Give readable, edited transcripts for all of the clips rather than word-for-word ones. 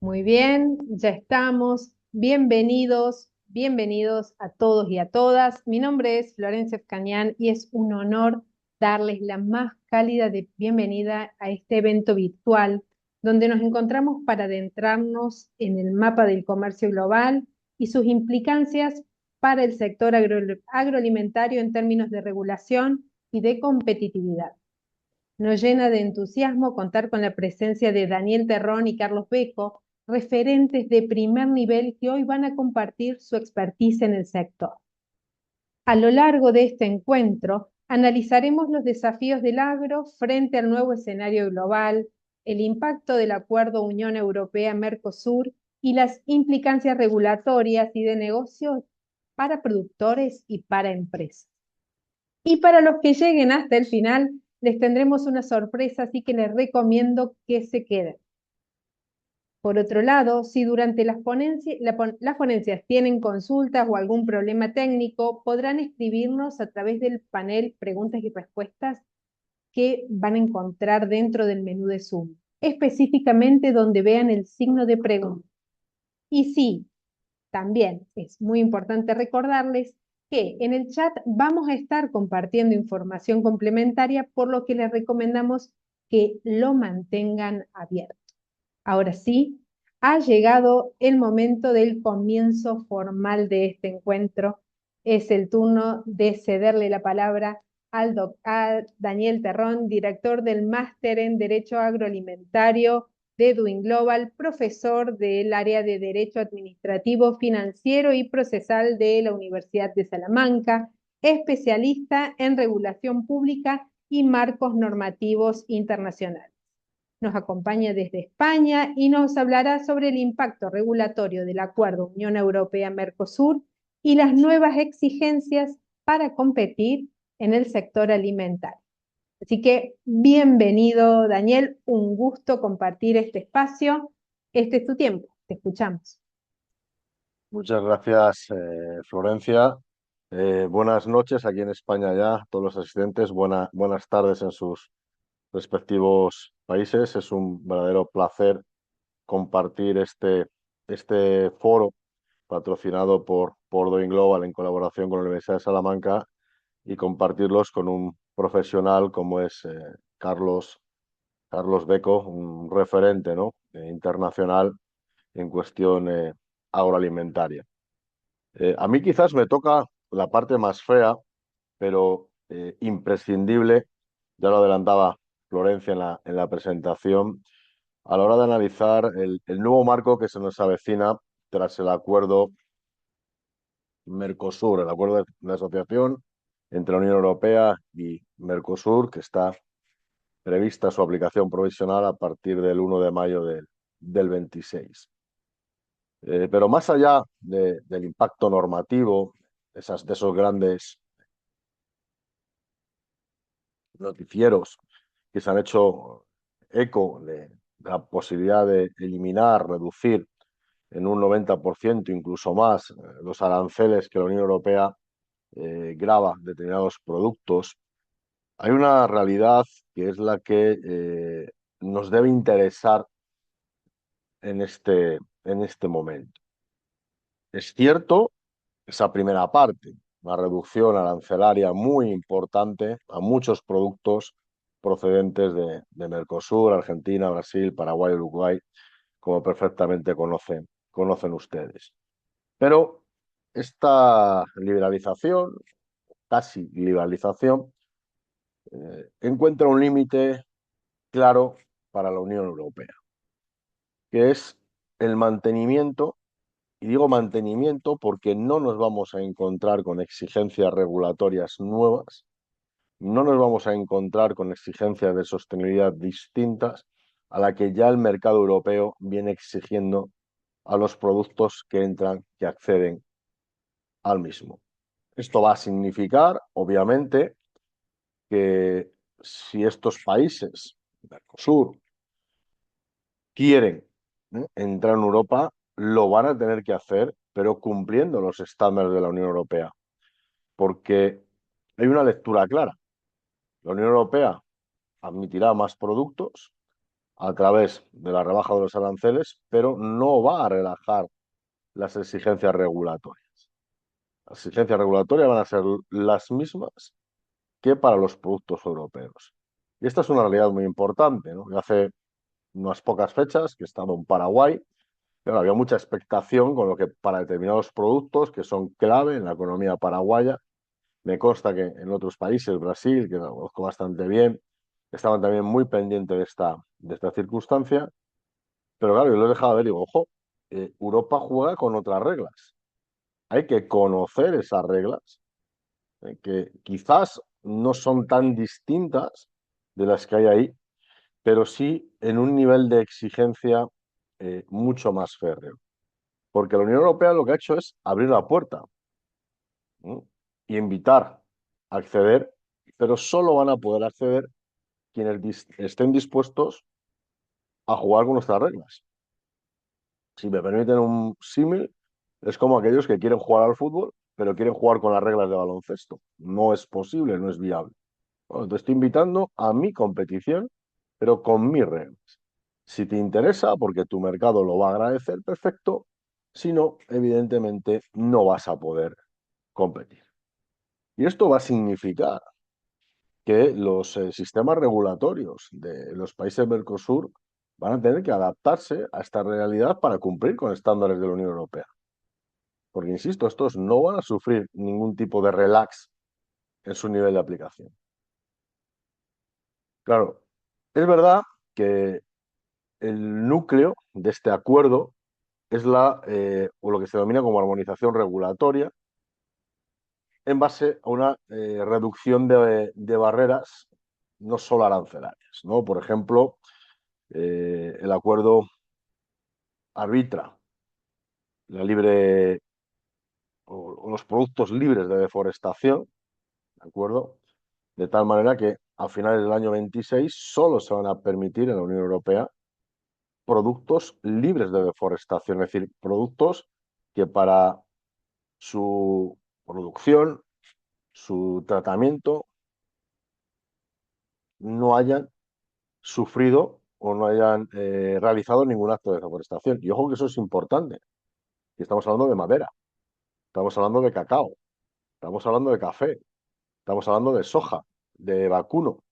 Muy bien, ya estamos. Bienvenidos, bienvenidos a todos y a todas. Mi nombre es Florencia Escañán y es un honor darles la más cálida de bienvenida a este evento virtual donde nos encontramos para adentrarnos en el mapa del comercio global y sus implicancias para el sector agroalimentario en términos de regulación y de competitividad. Nos llena de entusiasmo contar con la presencia de Daniel Terrón y Carlos Beco, referentes de primer nivel que hoy van a compartir su expertise en el sector. A lo largo de este encuentro, analizaremos los desafíos del agro frente al nuevo escenario global, el impacto del Acuerdo Unión Europea-Mercosur y las implicancias regulatorias y de negocios para productores y para empresas. Y para los que lleguen hasta el final, les tendremos una sorpresa, así que les recomiendo que se queden. Por otro lado, si durante las ponencias tienen consultas o algún problema técnico, podrán escribirnos a través del panel preguntas y respuestas que van a encontrar dentro del menú de Zoom, específicamente donde vean el signo de pregunta. Y sí, también es muy importante recordarles que en el chat vamos a estar compartiendo información complementaria, por lo que les recomendamos que lo mantengan abierto. Ahora sí, ha llegado el momento del comienzo formal de este encuentro. Es el turno de cederle la palabra a Daniel Terrón, director del Máster en Derecho Agroalimentario de Edwin Global, profesor del área de Derecho Administrativo, Financiero y Procesal de la Universidad de Salamanca, especialista en regulación pública y marcos normativos internacionales. Nos acompaña desde España y nos hablará sobre el impacto regulatorio del Acuerdo Unión Europea-Mercosur y las nuevas exigencias para competir en el sector alimentario. Así que bienvenido, Daniel, un gusto compartir este espacio. Este es tu tiempo, te escuchamos. Muchas gracias, Florencia. Buenas noches aquí en España ya, todos los asistentes. Buenas tardes en sus respectivos países. Es un verdadero placer compartir este foro patrocinado por Doing Global en colaboración con la Universidad de Salamanca y compartirlos con un profesional como es Carlos Beco, un referente, ¿no? Internacional en cuestión agroalimentaria. A mí quizás me toca la parte más fea, pero imprescindible, ya lo adelantaba Florencia en la presentación, a la hora de analizar el nuevo marco que se nos avecina tras el acuerdo Mercosur, el acuerdo de asociación entre la Unión Europea y Mercosur, que está prevista su aplicación provisional a partir del 1 de mayo del 26. Pero más allá del impacto normativo, de esos grandes noticieros que se han hecho eco de la posibilidad de eliminar, reducir en un 90%, incluso más, los aranceles que la Unión Europea grava determinados productos, hay una realidad que es la que nos debe interesar en este momento. Es cierto esa primera parte, una reducción arancelaria muy importante a muchos productos procedentes de Mercosur, Argentina, Brasil, Paraguay, Uruguay, como perfectamente conocen ustedes. Pero esta liberalización, casi liberalización, encuentra un límite claro para la Unión Europea, que es el mantenimiento, y digo mantenimiento porque no nos vamos a encontrar con exigencias regulatorias nuevas, no nos vamos a encontrar con exigencias de sostenibilidad distintas a la que ya el mercado europeo viene exigiendo a los productos que entran, que acceden al mismo. Esto va a significar, obviamente, que si estos países, Mercosur, quieren entrar en Europa, lo van a tener que hacer, pero cumpliendo los estándares de la Unión Europea, porque hay una lectura clara. La Unión Europea admitirá más productos a través de la rebaja de los aranceles, pero no va a relajar las exigencias regulatorias. Las exigencias regulatorias van a ser las mismas que para los productos europeos. Y esta es una realidad muy importante, ¿no? Hace unas pocas fechas que he estado en Paraguay, pero había mucha expectación con lo que para determinados productos que son clave en la economía paraguaya. Me consta que en otros países, Brasil, que lo conozco bastante bien, estaban también muy pendientes de esta circunstancia. Pero claro, yo lo he dejado de ver y digo, ojo, Europa juega con otras reglas. Hay que conocer esas reglas, que quizás no son tan distintas de las que hay ahí, pero sí en un nivel de exigencia mucho más férreo. Porque la Unión Europea lo que ha hecho es abrir la puerta, ¿no? Y invitar a acceder, pero solo van a poder acceder quienes estén dispuestos a jugar con nuestras reglas. Si me permiten un símil, es como aquellos que quieren jugar al fútbol, pero quieren jugar con las reglas de baloncesto. No es posible, no es viable. Bueno, te estoy invitando a mi competición, pero con mis reglas. Si te interesa, porque tu mercado lo va a agradecer, perfecto. Si no, evidentemente no vas a poder competir. Y esto va a significar que los sistemas regulatorios de los países Mercosur van a tener que adaptarse a esta realidad para cumplir con estándares de la Unión Europea. Porque, insisto, estos no van a sufrir ningún tipo de relax en su nivel de aplicación. Claro, es verdad que el núcleo de este acuerdo es o lo que se denomina como armonización regulatoria, en base a una reducción de barreras no solo arancelarias, ¿no? Por ejemplo, el acuerdo arbitra la libre o los productos libres de deforestación, ¿de acuerdo? De tal manera que a finales del año 26 solo se van a permitir en la Unión Europea productos libres de deforestación, es decir, productos que para su producción, su tratamiento, no hayan sufrido o no hayan realizado ningún acto de deforestación. Y ojo que eso es importante. Y estamos hablando de madera, estamos hablando de cacao, estamos hablando de café, estamos hablando de soja, de vacuno.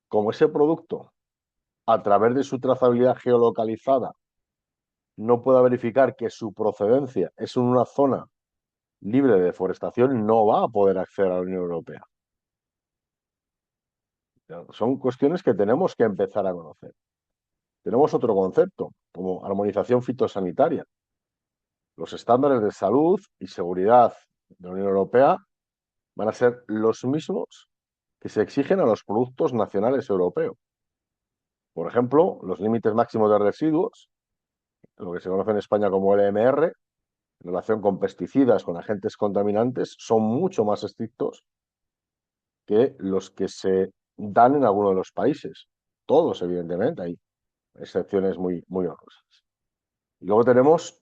Como ese producto, a través de su trazabilidad geolocalizada, no pueda verificar que su procedencia es en una zona libre de deforestación, no va a poder acceder a la Unión Europea. Son cuestiones que tenemos que empezar a conocer. Tenemos otro concepto, como armonización fitosanitaria. Los estándares de salud y seguridad de la Unión Europea van a ser los mismos que se exigen a los productos nacionales europeos. Por ejemplo, los límites máximos de residuos, lo que se conoce en España como LMR, en relación con pesticidas, con agentes contaminantes, son mucho más estrictos que los que se dan en algunos de los países. Todos, evidentemente, hay excepciones muy, muy honrosas. Y luego tenemos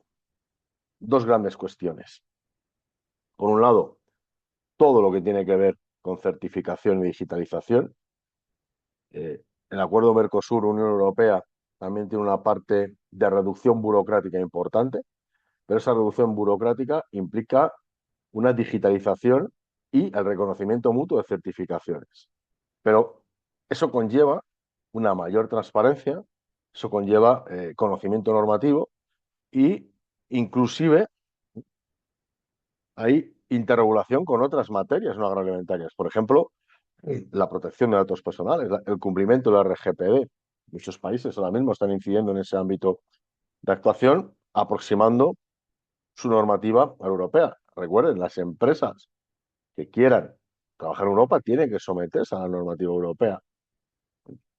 dos grandes cuestiones. Por un lado, todo lo que tiene que ver con certificación y digitalización. El acuerdo Mercosur-Unión Europea también tiene una parte de reducción burocrática importante, pero esa reducción burocrática implica una digitalización y el reconocimiento mutuo de certificaciones. Pero eso conlleva una mayor transparencia, eso conlleva conocimiento normativo y inclusive hay interregulación con otras materias no agroalimentarias. Por ejemplo, la protección de datos personales, el cumplimiento de la RGPD. Muchos países ahora mismo están incidiendo en ese ámbito de actuación, aproximando su normativa a la europea. Recuerden, las empresas que quieran trabajar en Europa tienen que someterse a la normativa europea.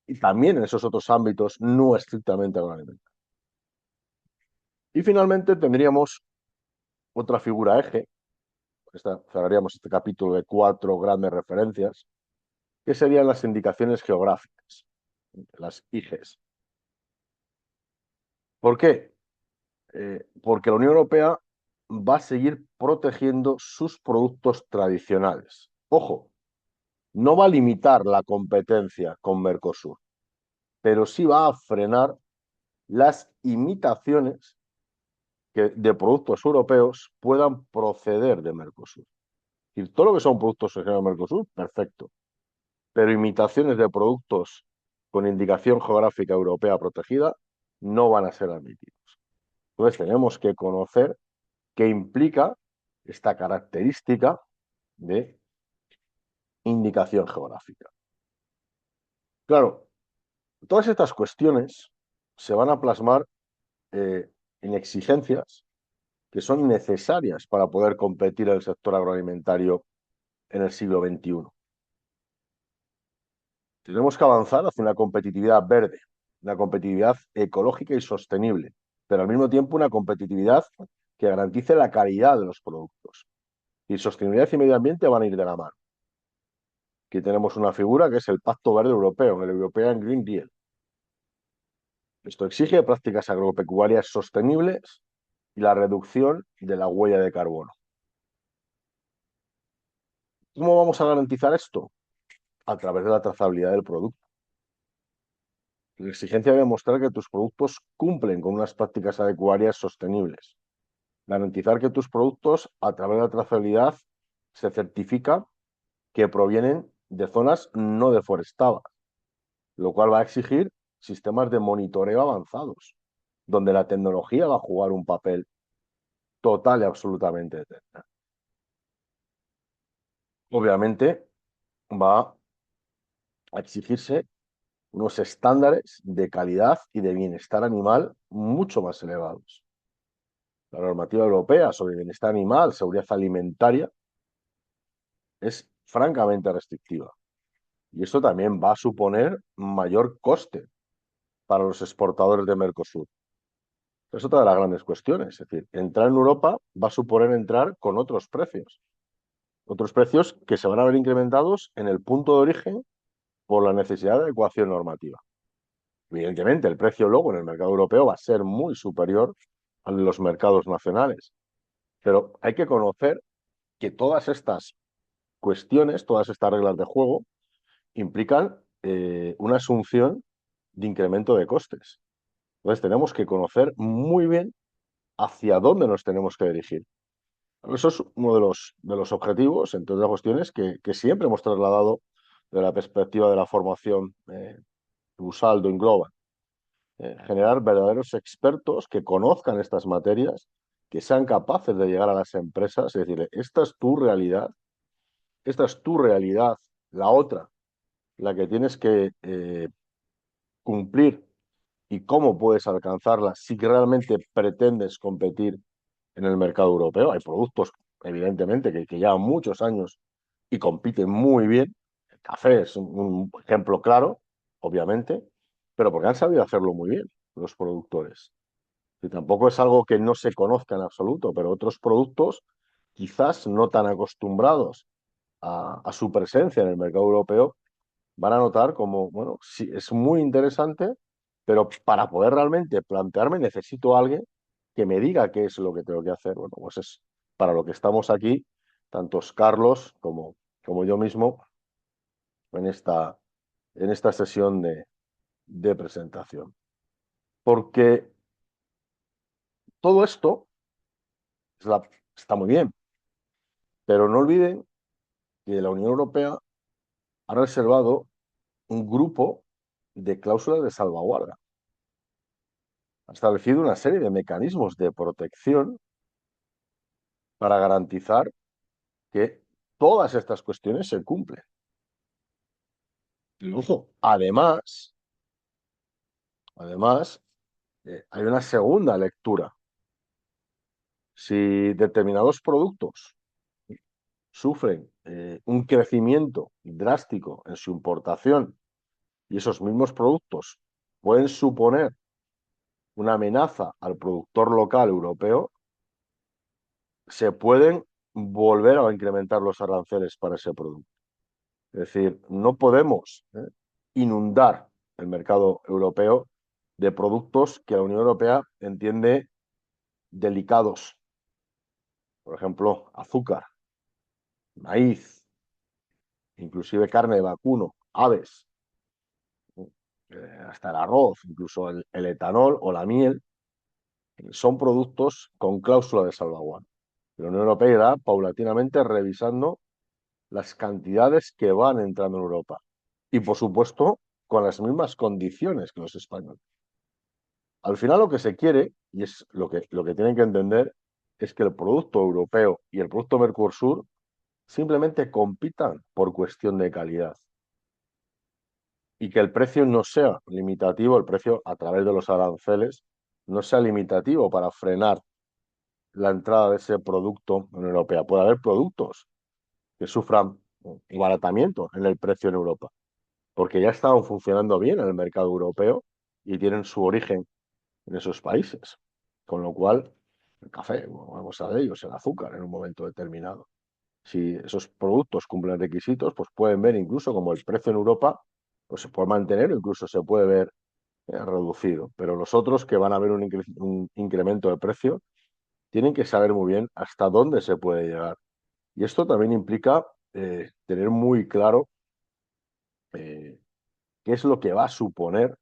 Y también en esos otros ámbitos no estrictamente agroalimentarios. Y finalmente tendríamos otra figura eje, cerraríamos este capítulo de 4 grandes referencias, que serían las indicaciones geográficas, las IGES. ¿Por qué? Porque la Unión Europea va a seguir protegiendo sus productos tradicionales. Ojo, no va a limitar la competencia con Mercosur, pero sí va a frenar las imitaciones que de productos europeos puedan proceder de Mercosur. Es decir, todo lo que son productos originados de Mercosur, perfecto, pero imitaciones de productos con indicación geográfica europea protegida no van a ser admitidos. Entonces tenemos que conocer qué implica esta característica de indicación geográfica. Claro, todas estas cuestiones se van a plasmar en exigencias que son necesarias para poder competir en el sector agroalimentario en el siglo XXI. Tenemos que avanzar hacia una competitividad verde, una competitividad ecológica y sostenible, pero al mismo tiempo una competitividad que garantice la calidad de los productos. Y sostenibilidad y medio ambiente van a ir de la mano. Aquí tenemos una figura que es el Pacto Verde Europeo, el European Green Deal. Esto exige prácticas agropecuarias sostenibles y la reducción de la huella de carbono. ¿Cómo vamos a garantizar esto? A través de la trazabilidad del producto. La exigencia de demostrar que tus productos cumplen con unas prácticas agropecuarias sostenibles. Garantizar que tus productos, a través de la trazabilidad, se certifica que provienen de zonas no deforestadas, lo cual va a exigir sistemas de monitoreo avanzados, donde la tecnología va a jugar un papel total y absolutamente determinante. Obviamente va a exigirse unos estándares de calidad y de bienestar animal mucho más elevados. La normativa europea sobre bienestar animal, seguridad alimentaria, es francamente restrictiva. Y esto también va a suponer mayor coste para los exportadores de Mercosur. Es otra de las grandes cuestiones. Es decir, entrar en Europa va a suponer entrar con otros precios que se van a ver incrementados en el punto de origen por la necesidad de adecuación normativa. Evidentemente, el precio luego en el mercado europeo va a ser muy superior a los mercados nacionales, pero hay que conocer que todas estas cuestiones, todas estas reglas de juego, implican una asunción de incremento de costes. Entonces tenemos que conocer muy bien hacia dónde nos tenemos que dirigir. Eso es uno de los objetivos, entre otras cuestiones, que siempre hemos trasladado de la perspectiva de la formación Busaldo Engloba. Generar verdaderos expertos que conozcan estas materias, que sean capaces de llegar a las empresas y decirle, esta es tu realidad, la otra, la que tienes que cumplir y cómo puedes alcanzarla si realmente pretendes competir en el mercado europeo. Hay productos, evidentemente, que llevan muchos años y compiten muy bien. El café es un ejemplo claro, obviamente, pero porque han sabido hacerlo muy bien los productores. Y tampoco es algo que no se conozca en absoluto, pero otros productos, quizás no tan acostumbrados a su presencia en el mercado europeo, van a notar como, bueno, sí, es muy interesante, pero para poder realmente plantearme necesito a alguien que me diga qué es lo que tengo que hacer. Bueno, pues es para lo que estamos aquí, tantos Carlos como yo mismo, en esta sesión de presentación. Porque todo esto está muy bien, pero no olviden que la Unión Europea ha reservado un grupo de cláusulas de salvaguarda. Ha establecido una serie de mecanismos de protección para garantizar que todas estas cuestiones se cumplen. Y ojo, además, hay una segunda lectura. Si determinados productos sufren un crecimiento drástico en su importación y esos mismos productos pueden suponer una amenaza al productor local europeo, se pueden volver a incrementar los aranceles para ese producto. Es decir, no podemos inundar el mercado europeo de productos que la Unión Europea entiende delicados. Por ejemplo, azúcar, maíz, inclusive carne de vacuno, aves, hasta el arroz, incluso el etanol o la miel, son productos con cláusula de salvaguardia. La Unión Europea irá paulatinamente revisando las cantidades que van entrando en Europa. Y, por supuesto, con las mismas condiciones que los españoles. Al final lo que se quiere, y es lo que tienen que entender, es que el producto europeo y el producto Mercosur simplemente compitan por cuestión de calidad. Y que el precio no sea limitativo, el precio a través de los aranceles, no sea limitativo para frenar la entrada de ese producto en Europa. Puede haber productos que sufran abaratamiento en el precio en Europa, porque ya estaban funcionando bien en el mercado europeo y tienen su origen en esos países. Con lo cual, el café, vamos a de ellos, el azúcar en un momento determinado. Si esos productos cumplen requisitos, pues pueden ver incluso como el precio en Europa pues se puede mantener o incluso se puede ver reducido. Pero los otros que van a ver un incremento de precio tienen que saber muy bien hasta dónde se puede llegar. Y esto también implica tener muy claro eh, qué es lo que va a suponer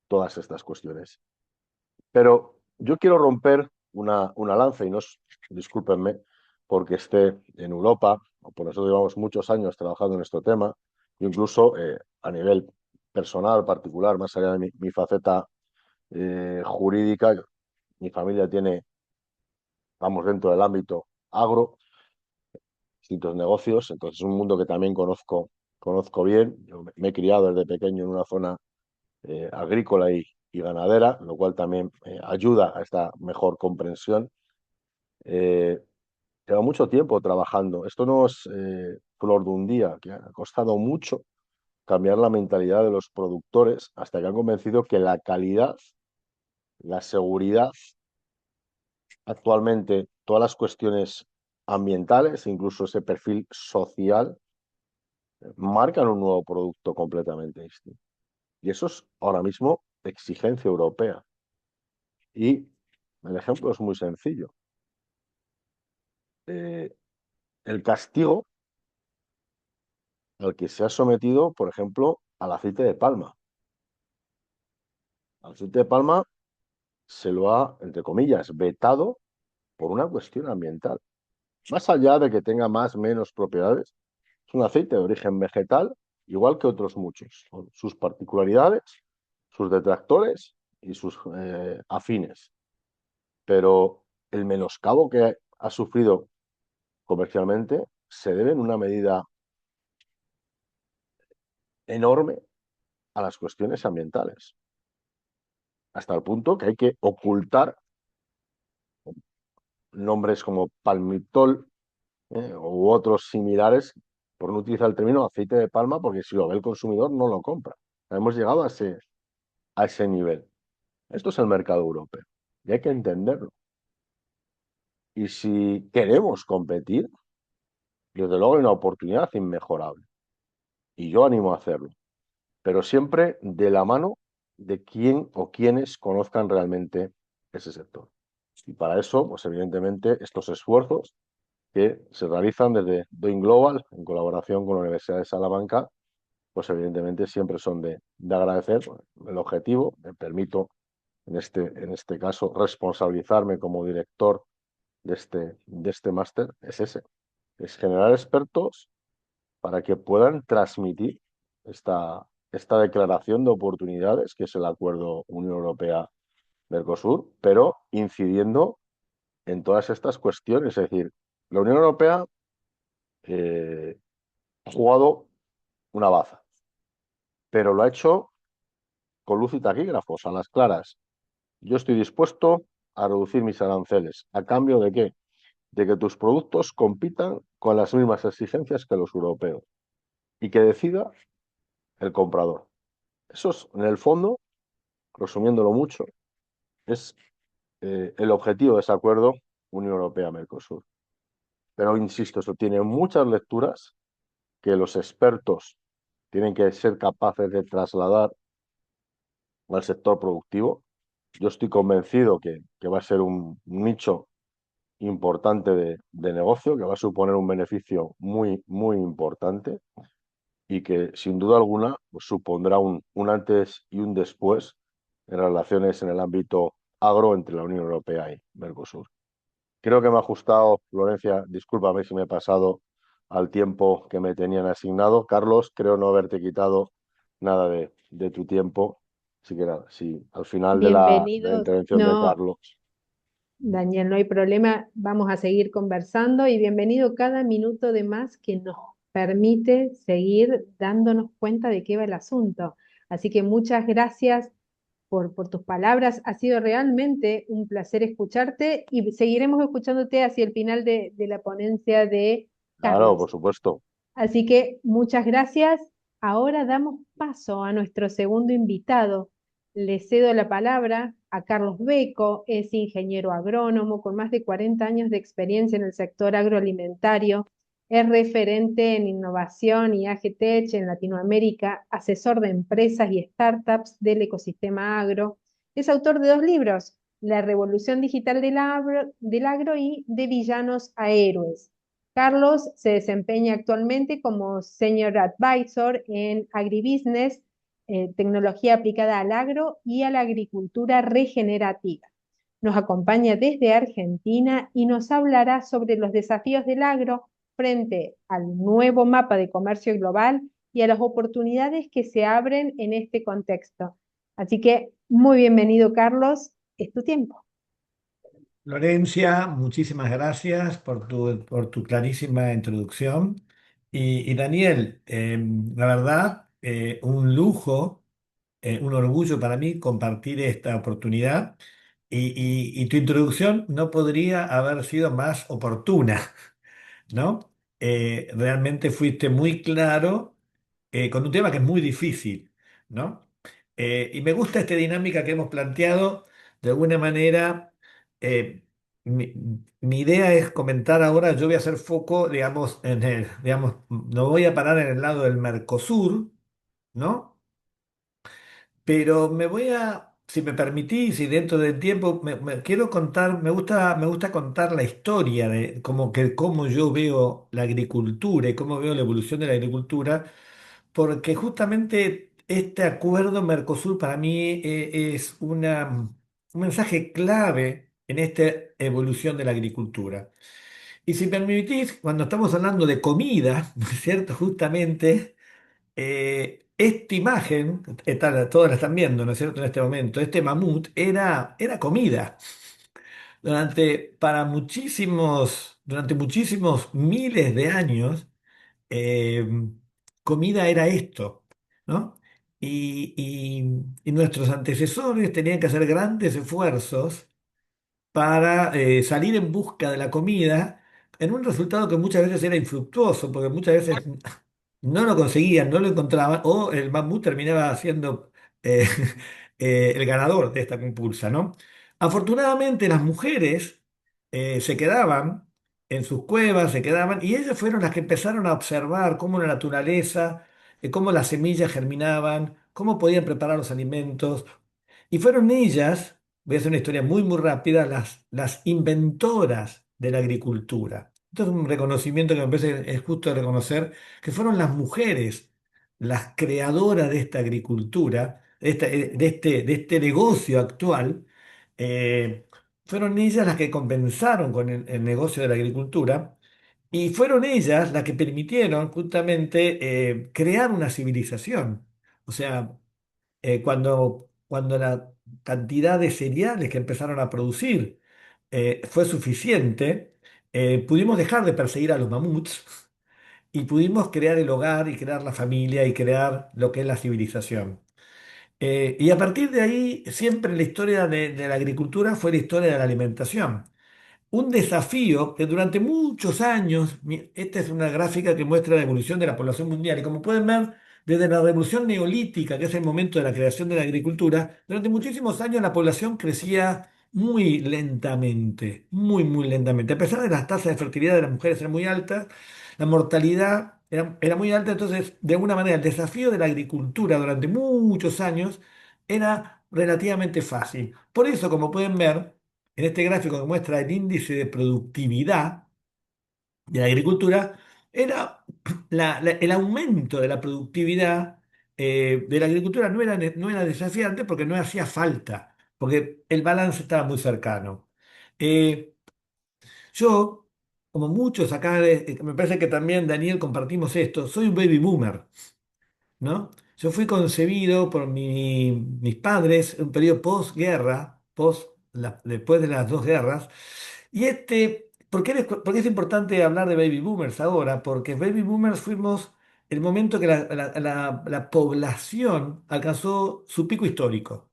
todas estas cuestiones. Pero yo quiero romper una lanza y no, discúlpenme, porque esté en Europa, o por nosotros llevamos muchos años trabajando en este tema, incluso a nivel personal, particular, más allá de mi faceta jurídica, mi familia tiene, vamos, dentro del ámbito agro, distintos negocios, entonces es un mundo que también conozco bien. Yo me he criado desde pequeño en una zona agrícola y ganadera, lo cual también ayuda a esta mejor comprensión. Eh, Lleva mucho tiempo trabajando. Esto no es flor de un día, que ha costado mucho cambiar la mentalidad de los productores hasta que han convencido que la calidad, la seguridad, actualmente todas las cuestiones ambientales, incluso ese perfil social, marcan un nuevo producto completamente distinto. Y eso es ahora mismo exigencia europea. Y el ejemplo es muy sencillo. Eh, el castigo al que se ha sometido, por ejemplo, al aceite de palma. Al aceite de palma se lo ha, entre comillas, vetado por una cuestión ambiental. Más allá de que tenga más o menos propiedades, es un aceite de origen vegetal, igual que otros muchos, con sus particularidades, sus detractores y sus afines. Pero el menoscabo que ha sufrido comercialmente se debe en una medida enorme a las cuestiones ambientales, hasta el punto que hay que ocultar nombres como palmitol u otros similares, por no utilizar el término aceite de palma, porque si lo ve el consumidor no lo compra. Hemos llegado a ese nivel. Esto es el mercado europeo y hay que entenderlo. Y si queremos competir, desde luego hay una oportunidad inmejorable y yo animo a hacerlo, pero siempre de la mano de quién o quienes conozcan realmente ese sector. Y para eso, pues evidentemente, estos esfuerzos que se realizan desde Doing Global en colaboración con la Universidad de Salamanca, pues evidentemente siempre son de agradecer. El objetivo, me permito en este caso responsabilizarme como director de este máster, es ese, es generar expertos para que puedan transmitir esta declaración de oportunidades, que es el acuerdo Unión Europea-Mercosur, pero incidiendo en todas estas cuestiones, es decir, La Unión Europea eh, ha jugado una baza, pero lo ha hecho con luz y taquígrafos, a las claras. Yo estoy dispuesto a reducir mis aranceles. ¿A cambio de qué? De que tus productos compitan con las mismas exigencias que los europeos y que decida el comprador. Eso es, en el fondo, resumiéndolo mucho, es el objetivo de ese acuerdo Unión Europea-Mercosur. Pero insisto, eso tiene muchas lecturas que los expertos tienen que ser capaces de trasladar al sector productivo. Yo estoy convencido que va a ser un nicho importante de negocio, que va a suponer un beneficio muy, muy importante y que sin duda alguna pues, supondrá un antes y un después en relaciones en el ámbito agro entre la Unión Europea y Mercosur. Creo que me ha ajustado, Florencia, discúlpame si me he pasado al tiempo que me tenían asignado. Carlos, creo no haberte quitado nada de tu tiempo. Así que nada, sí, al final de la Bienvenidos. intervención de No, Carlos. Daniel, no hay problema. Vamos a seguir conversando y bienvenido cada minuto de más que nos permite seguir dándonos cuenta de qué va el asunto. Así que muchas gracias por tus palabras. Ha sido realmente un placer escucharte y seguiremos escuchándote hacia el final de la ponencia de Claro, Carlos. por supuesto. Así que muchas gracias. Ahora damos paso a nuestro segundo invitado. Le cedo la palabra a Carlos Beco, es ingeniero agrónomo con más de 40 años de experiencia en el sector agroalimentario, es referente en innovación y AgTech en Latinoamérica, asesor de empresas y startups del ecosistema agro, es autor de dos libros, La revolución digital del agro y De villanos a héroes. Carlos se desempeña actualmente como Senior Advisor en Agribusiness, tecnología aplicada al agro y a la agricultura regenerativa. Nos acompaña desde Argentina y nos hablará sobre los desafíos del agro frente al nuevo mapa de comercio global y a las oportunidades que se abren en este contexto. Así que muy bienvenido, Carlos. Es tu tiempo. Florencia, muchísimas gracias por tu clarísima introducción. Y Daniel, la verdad, un lujo, un orgullo para mí compartir esta oportunidad. Y tu introducción no podría haber sido más oportuna, ¿no? Realmente fuiste muy claro con un tema que es muy difícil, ¿no? Y me gusta esta dinámica que hemos planteado. De alguna manera, eh, mi, mi idea es comentar ahora, yo voy a hacer foco, digamos, digamos, no voy a parar en el lado del Mercosur, ¿no? Pero me voy a, si me permitís, y dentro del tiempo, quiero contar, me gusta contar la historia de cómo yo veo la agricultura y cómo veo la evolución de la agricultura, porque justamente este acuerdo Mercosur para mí es un mensaje clave en esta evolución de la agricultura. Y si me permitís, cuando estamos hablando de comida, ¿no es cierto? Justamente esta imagen, todos la están viendo, ¿no es cierto? En este momento, este mamut era comida. Durante muchísimos miles de años, eh, comida era esto, ¿no? Y nuestros antecesores tenían que hacer grandes esfuerzos para salir en busca de la comida en un resultado que muchas veces era infructuoso, porque muchas veces no lo conseguían, no lo encontraban, o el mamut terminaba siendo eh, el ganador de esta compulsa, ¿no? Afortunadamente las mujeres se quedaban en sus cuevas, se quedaban, y ellas fueron las que empezaron a observar cómo la naturaleza, cómo las semillas germinaban, cómo podían preparar los alimentos, y fueron ellas, voy a hacer una historia muy, muy rápida, las inventoras de la agricultura. Esto es un reconocimiento que me parece es justo reconocer, que fueron las mujeres las creadoras de esta agricultura, de este negocio actual. eh, Fueron ellas las que compensaron con el negocio de la agricultura y fueron ellas las que permitieron justamente crear una civilización. O sea, cuando la cantidad de cereales que empezaron a producir fue suficiente, pudimos dejar de perseguir a los mamuts y pudimos crear el hogar y crear la familia y crear lo que es la civilización. Y a partir de ahí, siempre la historia de la agricultura fue la historia de la alimentación. Un desafío que durante muchos años, esta es una gráfica que muestra la evolución de la población mundial, y como pueden ver, desde la revolución neolítica, que es el momento de la creación de la agricultura, durante muchísimos años la población crecía muy lentamente, muy lentamente. A pesar de las tasas de fertilidad de las mujeres eran muy altas, la mortalidad era muy alta, entonces, de alguna manera, el desafío de la agricultura durante muchos años era relativamente fácil. Por eso, como pueden ver, en este gráfico que muestra el índice de productividad de la agricultura, era el aumento de la productividad de la agricultura no era desafiante porque no hacía falta, porque el balance estaba muy cercano. Eh, yo, como muchos acá, me parece que también Daniel compartimos esto, soy un baby boomer. ¿No? Yo fui concebido por mis padres en un periodo posguerra, después de las dos guerras. Y ¿por qué es importante hablar de baby boomers ahora? Porque baby boomers fuimos el momento que la población alcanzó su pico histórico.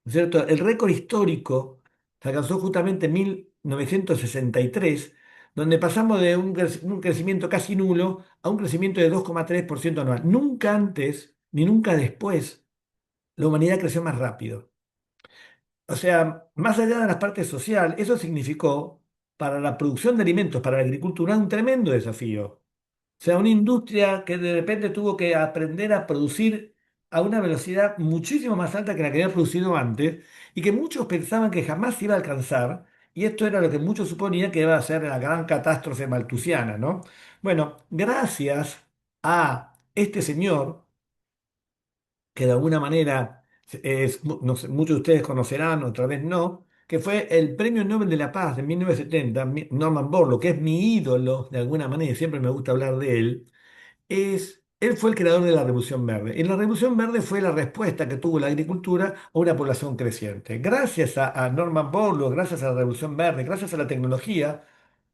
¿No es cierto? El récord histórico se alcanzó justamente en 1963, donde pasamos de un crecimiento casi nulo a un crecimiento de 2,3% anual. Nunca antes ni nunca después la humanidad creció más rápido. O sea, más allá de la parte social, eso significó para la producción de alimentos, para la agricultura, un tremendo desafío. O sea, una industria que de repente tuvo que aprender a producir a una velocidad muchísimo más alta que la que había producido antes y que muchos pensaban que jamás iba a alcanzar. Y esto era lo que muchos suponían que iba a ser la gran catástrofe maltusiana, ¿no? Bueno, gracias a este señor que de alguna manera no sé, muchos de ustedes conocerán, otra vez no, que fue el Premio Nobel de la Paz de 1970, Norman Borlaug, que es mi ídolo de alguna manera, y siempre me gusta hablar de él. Él fue el creador de la Revolución Verde. Y la Revolución Verde fue la respuesta que tuvo la agricultura a una población creciente. Gracias a Norman Borlaug, gracias a la Revolución Verde, gracias a la tecnología,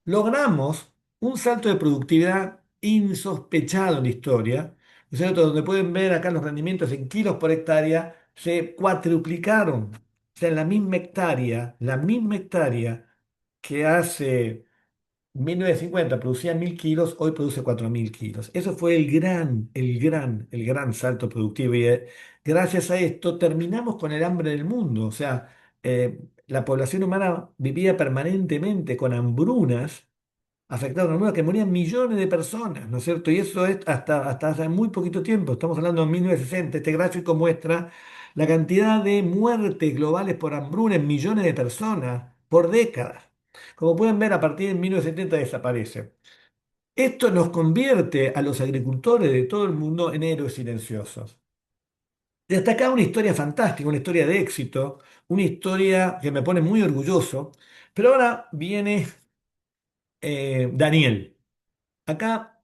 logramos un salto de productividad insospechado en la historia, ¿no es cierto? Donde pueden ver acá los rendimientos en kilos por hectárea se cuadruplicaron. O sea, en la misma hectárea que hace 1950 producía 1.000 kilos, hoy produce 4.000 kilos. Eso fue el gran salto productivo. Y gracias a esto terminamos con el hambre del mundo. O sea, la población humana vivía permanentemente con hambrunas, afectados por que morían millones de personas, ¿no es cierto? Y eso es hasta hace muy poquito tiempo. Estamos hablando de 1960. Este gráfico muestra la cantidad de muertes globales por hambruna en millones de personas por décadas. Como pueden ver, a partir de 1970 desaparece. Esto nos convierte a los agricultores de todo el mundo en héroes silenciosos. Y hasta acá una historia fantástica, una historia de éxito, una historia que me pone muy orgulloso. Pero ahora viene Daniel. Acá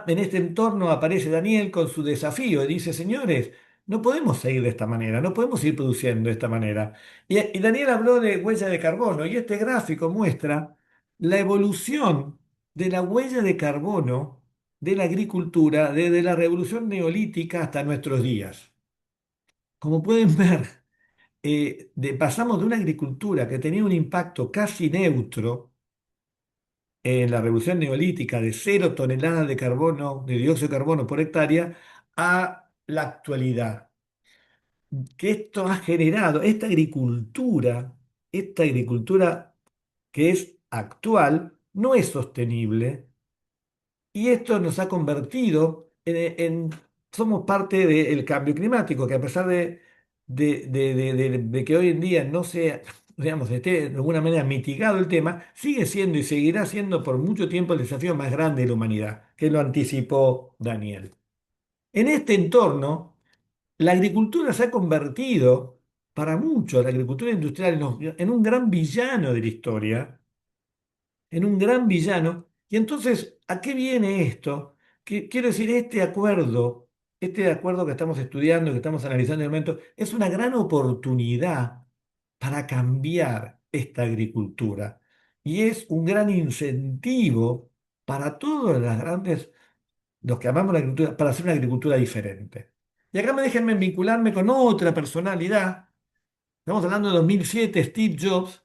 en este entorno aparece Daniel con su desafío y dice, señores, no podemos seguir de esta manera, no podemos seguir produciendo de esta manera. Y Daniel habló de huella de carbono y este gráfico muestra la evolución de la huella de carbono de la agricultura desde la revolución neolítica hasta nuestros días. Como pueden ver, pasamos de una agricultura que tenía un impacto casi neutro en la revolución neolítica de 0 toneladas de carbono, de dióxido de carbono por hectárea, a la actualidad. Que esto ha generado esta agricultura que es actual, no es sostenible y esto nos ha convertido somos parte del cambio climático, que a pesar de que hoy en día no se, digamos, esté de alguna manera mitigado el tema, sigue siendo y seguirá siendo por mucho tiempo el desafío más grande de la humanidad, que lo anticipó Daniel. En este entorno, la agricultura se ha convertido, para muchos, la agricultura industrial, en un gran villano de la historia, en un gran villano. Y entonces, ¿a qué viene esto? Quiero decir, este acuerdo que estamos estudiando, que estamos analizando en el momento, es una gran oportunidad para cambiar esta agricultura. y es un gran incentivo para todos las grandes, los que amamos la agricultura, para hacer una agricultura diferente. Y acá déjenme vincularme con otra personalidad. Estamos hablando de 2007, Steve Jobs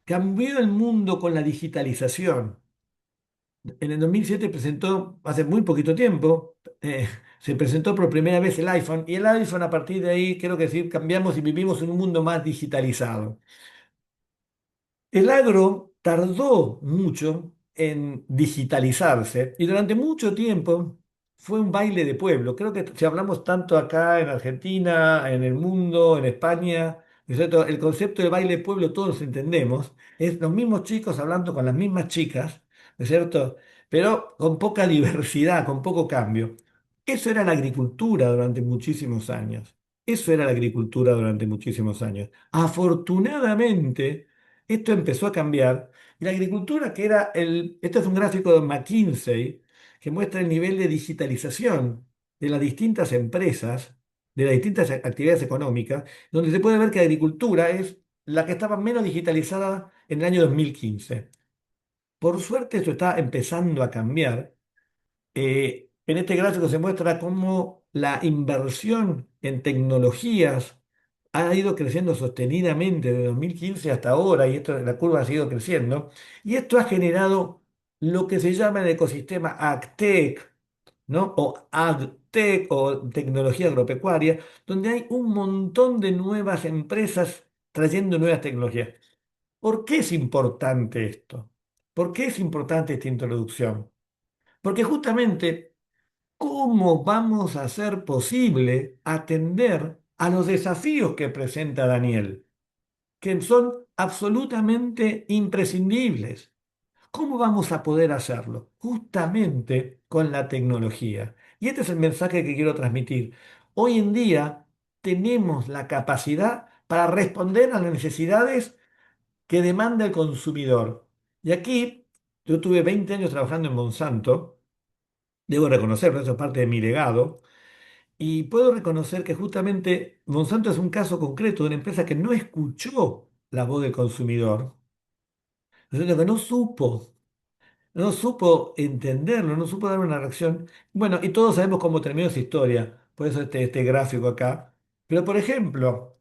cambió el mundo con la digitalización. En el 2007 presentó, hace muy poquito tiempo, se presentó por primera vez el iPhone, y el iPhone a partir de ahí, creo que sí, cambiamos y vivimos en un mundo más digitalizado. El agro tardó mucho en digitalizarse y durante mucho tiempo fue un baile de pueblo. Creo que si hablamos tanto acá en Argentina, en el mundo, en España, ¿no es cierto? El concepto de baile de pueblo todos entendemos. Es los mismos chicos hablando con las mismas chicas, ¿no es cierto? Pero con poca diversidad, con poco cambio. Eso era la agricultura durante muchísimos años. Eso era la agricultura durante muchísimos años. Afortunadamente, esto empezó a cambiar y la agricultura, que era este es un gráfico de McKinsey que muestra el nivel de digitalización de las distintas empresas, de las distintas actividades económicas, donde se puede ver que la agricultura es la que estaba menos digitalizada en el año 2015. Por suerte esto está empezando a cambiar. En este gráfico se muestra cómo la inversión en tecnologías ha ido creciendo sostenidamente de 2015 hasta ahora, y la curva ha seguido creciendo, y esto ha generado lo que se llama el ecosistema AgTech, ¿no? O AgTech o tecnología agropecuaria, donde hay un montón de nuevas empresas trayendo nuevas tecnologías. ¿Por qué es importante esto? ¿Por qué es importante esta introducción? Porque justamente, ¿cómo vamos a hacer posible atender a los desafíos que presenta Daniel, que son absolutamente imprescindibles? ¿Cómo vamos a poder hacerlo? Justamente con la tecnología. Y este es el mensaje que quiero transmitir. Hoy en día tenemos la capacidad para responder a las necesidades que demanda el consumidor. Y aquí yo tuve 20 años trabajando en Monsanto, debo reconocerlo, eso es parte de mi legado. Y puedo reconocer que justamente Monsanto es un caso concreto de una empresa que no escuchó la voz del consumidor, ¿no es cierto? Que no supo entenderlo, no supo dar una reacción. Bueno, y todos sabemos cómo terminó esa historia, por eso este gráfico acá. Pero por ejemplo,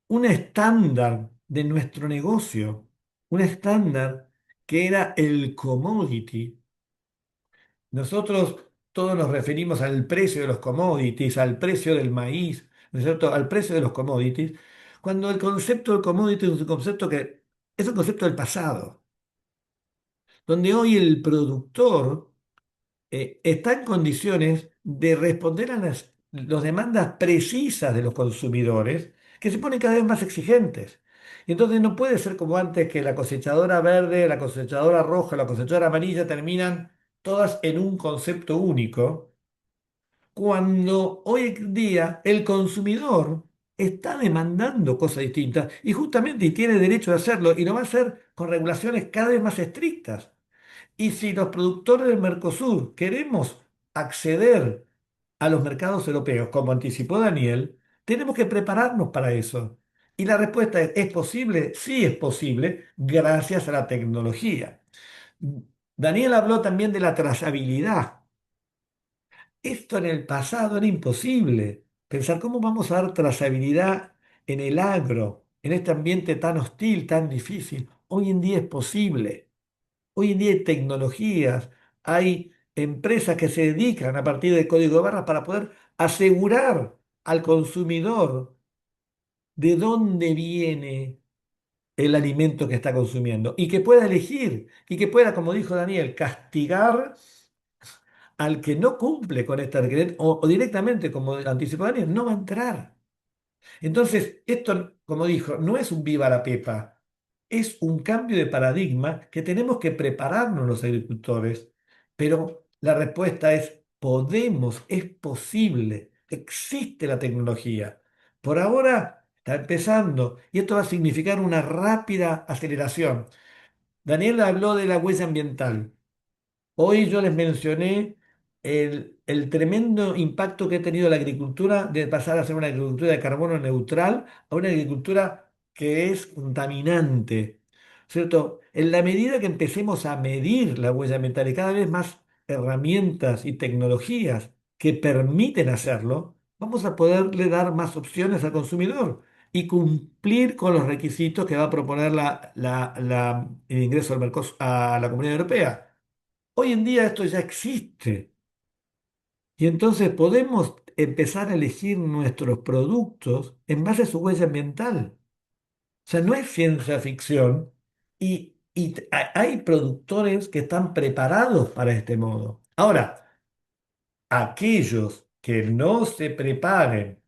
un estándar de nuestro negocio, un estándar que era el commodity. Nosotros todos nos referimos al precio de los commodities, al precio del maíz, ¿no es cierto? Al precio de los commodities, cuando el concepto del commodity es un concepto del pasado, donde hoy el productor está en condiciones de responder a las demandas precisas de los consumidores, que se ponen cada vez más exigentes. Y entonces no puede ser como antes, que la cosechadora verde, la cosechadora roja, la cosechadora amarilla terminan todas en un concepto único, cuando hoy en día el consumidor está demandando cosas distintas y justamente y tiene derecho de hacerlo, y lo va a hacer con regulaciones cada vez más estrictas. Y si los productores del Mercosur queremos acceder a los mercados europeos, como anticipó Daniel, tenemos que prepararnos para eso. Y la respuesta ¿es posible? Sí, es posible, gracias a la tecnología. Daniel habló también de la trazabilidad. Esto en el pasado era imposible. Pensar cómo vamos a dar trazabilidad en el agro, en este ambiente tan hostil, tan difícil. Hoy en día es posible. Hoy en día hay tecnologías, hay empresas que se dedican a partir del código de barras para poder asegurar al consumidor de dónde viene el alimento que está consumiendo y que pueda elegir y que pueda, como dijo Daniel, castigar al que no cumple con esta requerimiento o directamente, como anticipó Daniel, no va a entrar. Entonces, esto, como dijo, no es un viva la pepa, es un cambio de paradigma que tenemos que prepararnos los agricultores, pero la respuesta es: podemos, es posible, existe la tecnología. Por ahora está empezando y esto va a significar una rápida aceleración. Daniel habló de la huella ambiental. Hoy yo les mencioné el tremendo impacto que ha tenido la agricultura de pasar a ser una agricultura de carbono neutral a una agricultura que es contaminante. ¿cierto? En la medida que empecemos a medir la huella ambiental y cada vez más herramientas y tecnologías que permiten hacerlo, vamos a poderle dar más opciones al consumidor y cumplir con los requisitos que va a proponer el ingreso al a la Comunidad Europea. Hoy en día esto ya existe y entonces podemos empezar a elegir nuestros productos en base a su huella ambiental. O sea, no es ciencia ficción y hay productores que están preparados para este modo. Ahora, aquellos que no se preparen,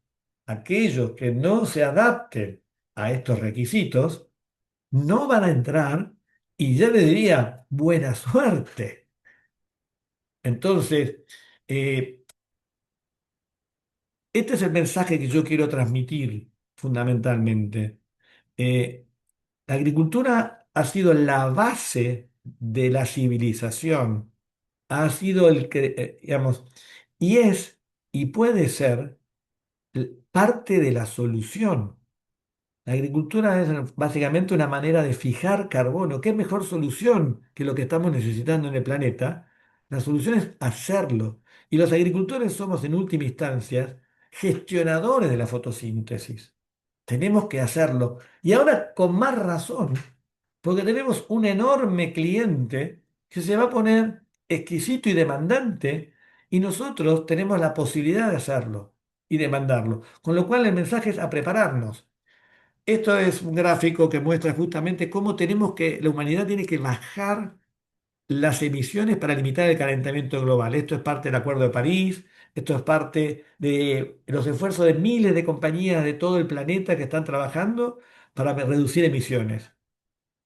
aquellos que no se adapten a estos requisitos, no van a entrar y ya le diría, buena suerte. Entonces, eh, este es el mensaje que yo quiero transmitir fundamentalmente. Eh, La agricultura ha sido la base de la civilización, ha sido el que, digamos, y es y puede ser parte de la solución. La agricultura es básicamente una manera de fijar carbono. ¿Qué mejor solución que lo que estamos necesitando en el planeta? La solución es hacerlo. Y los agricultores somos en última instancia gestionadores de la fotosíntesis. Tenemos que hacerlo. Y ahora con más razón, porque tenemos un enorme cliente que se va a poner exquisito y demandante, y nosotros tenemos la posibilidad de hacerlo y demandarlo. Con lo cual el mensaje es a prepararnos. Esto es un gráfico que muestra justamente cómo la humanidad tiene que bajar las emisiones para limitar el calentamiento global. Esto es parte del Acuerdo de París, esto es parte de los esfuerzos de miles de compañías de todo el planeta que están trabajando para reducir emisiones.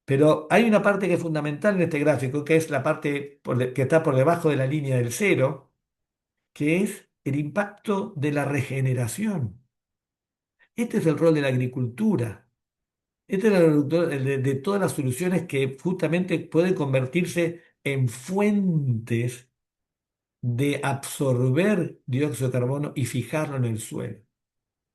Pero hay una parte que es fundamental en este gráfico, que es la parte que está por debajo de la línea del cero, que es el impacto de la regeneración. Este es el rol de la agricultura. Este es el de todas las soluciones que justamente pueden convertirse en fuentes de absorber dióxido de carbono y fijarlo en el suelo.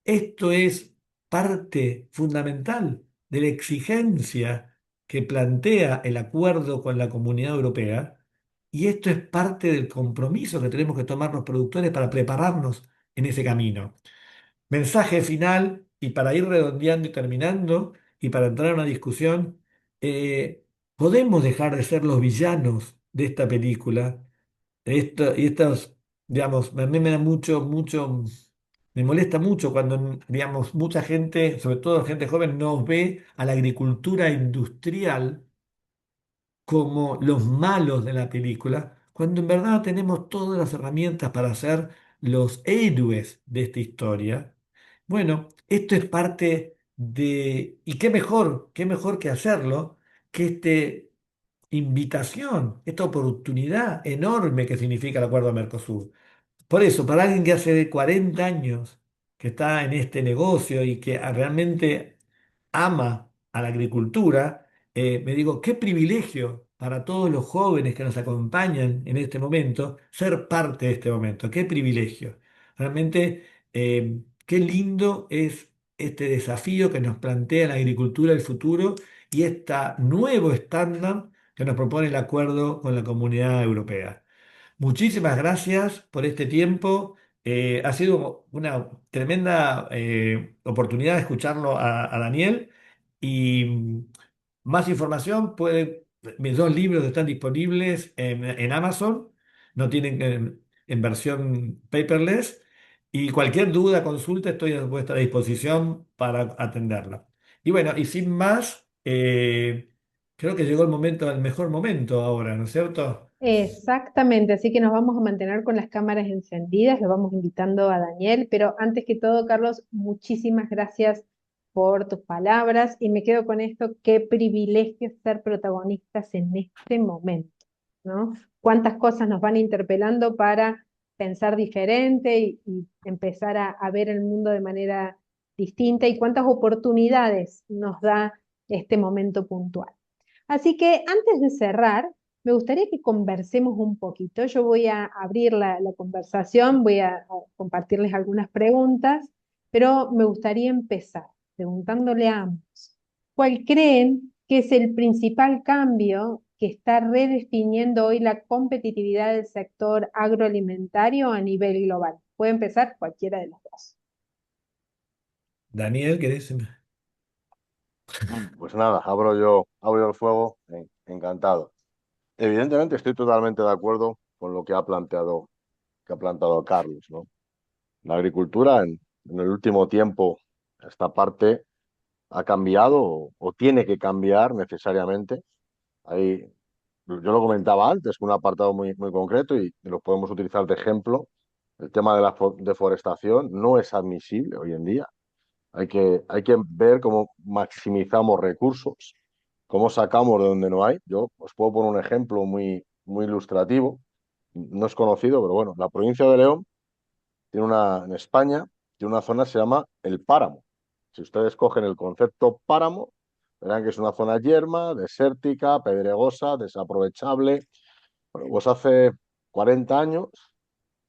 Esto es parte fundamental de la exigencia que plantea el acuerdo con la Comunidad Europea y esto es parte del compromiso que tenemos que tomar los productores para prepararnos en ese camino. Mensaje final y para ir redondeando y terminando y para entrar en una discusión, podemos dejar de ser los villanos de esta película. Y estos, digamos, a mí me da me molesta mucho cuando, digamos, mucha gente, sobre todo gente joven, nos ve a la agricultura industrial como los malos de la película, cuando en verdad tenemos todas las herramientas para ser los héroes de esta historia. Bueno, esto es parte y qué mejor que hacerlo, que invitación, esta oportunidad enorme que significa el Acuerdo Mercosur. Por eso, para alguien que hace 40 años que está en este negocio y que realmente ama a la agricultura, me digo, qué privilegio para todos los jóvenes que nos acompañan en este momento ser parte de este momento, qué privilegio. Realmente, qué lindo es este desafío que nos plantea la agricultura del futuro y este nuevo estándar que nos propone el acuerdo con la Comunidad Europea. Muchísimas gracias por este tiempo. Ha sido una tremenda oportunidad de escucharlo a Daniel y más información mis dos libros están disponibles en Amazon, no tienen en versión paperless y cualquier duda, consulta, estoy a vuestra disposición para atenderla. Y bueno, y sin más, creo que llegó el mejor momento ahora, ¿no es cierto? Exactamente, así que nos vamos a mantener con las cámaras encendidas, lo vamos invitando a Daniel, pero antes que todo, Carlos, muchísimas gracias por tus palabras y me quedo con esto, qué privilegio ser protagonistas en este momento, ¿no? Cuántas cosas nos van interpelando para pensar diferente y empezar a ver el mundo de manera distinta y cuántas oportunidades nos da este momento puntual. Así que antes de cerrar, me gustaría que conversemos un poquito. Yo voy a abrir la conversación, voy a compartirles algunas preguntas, pero me gustaría empezar preguntándole a ambos, ¿cuál creen que es el principal cambio que está redefiniendo hoy la competitividad del sector agroalimentario a nivel global. Puede empezar cualquiera de los dos. Daniel, ¿querés? Pues nada, abro yo el fuego, encantado. Evidentemente estoy totalmente de acuerdo con lo que ha planteado Carlos, ¿no? La agricultura en el último tiempo, esta parte ha cambiado o tiene que cambiar necesariamente. Hay, yo lo comentaba antes, un apartado muy concreto y lo podemos utilizar de ejemplo. El tema de la deforestación no es admisible hoy en día. Hay que ver cómo maximizamos recursos, cómo sacamos de donde no hay. Yo os puedo poner un ejemplo muy ilustrativo. No es conocido, pero bueno, la provincia de León en España, tiene una zona que se llama el Páramo. Si ustedes cogen el concepto páramo, verán que es una zona yerma, desértica, pedregosa, desaprovechable. Bueno, pues hace 40 años,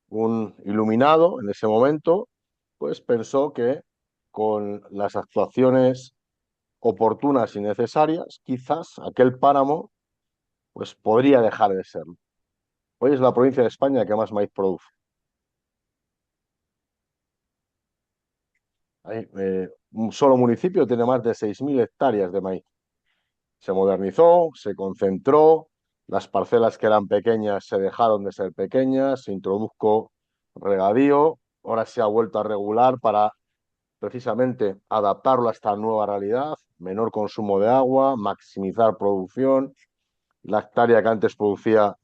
un iluminado en ese momento, pues pensó que con las actuaciones oportunas y necesarias, quizás aquel páramo pues podría dejar de serlo. Hoy es la provincia de España que más maíz produce. Un solo municipio tiene más de 6.000 hectáreas de maíz. Se modernizó, se concentró, las parcelas que eran pequeñas se dejaron de ser pequeñas, se introdujo regadío, ahora se ha vuelto a regular para precisamente adaptarlo a esta nueva realidad, menor consumo de agua, maximizar producción. La hectárea que antes producía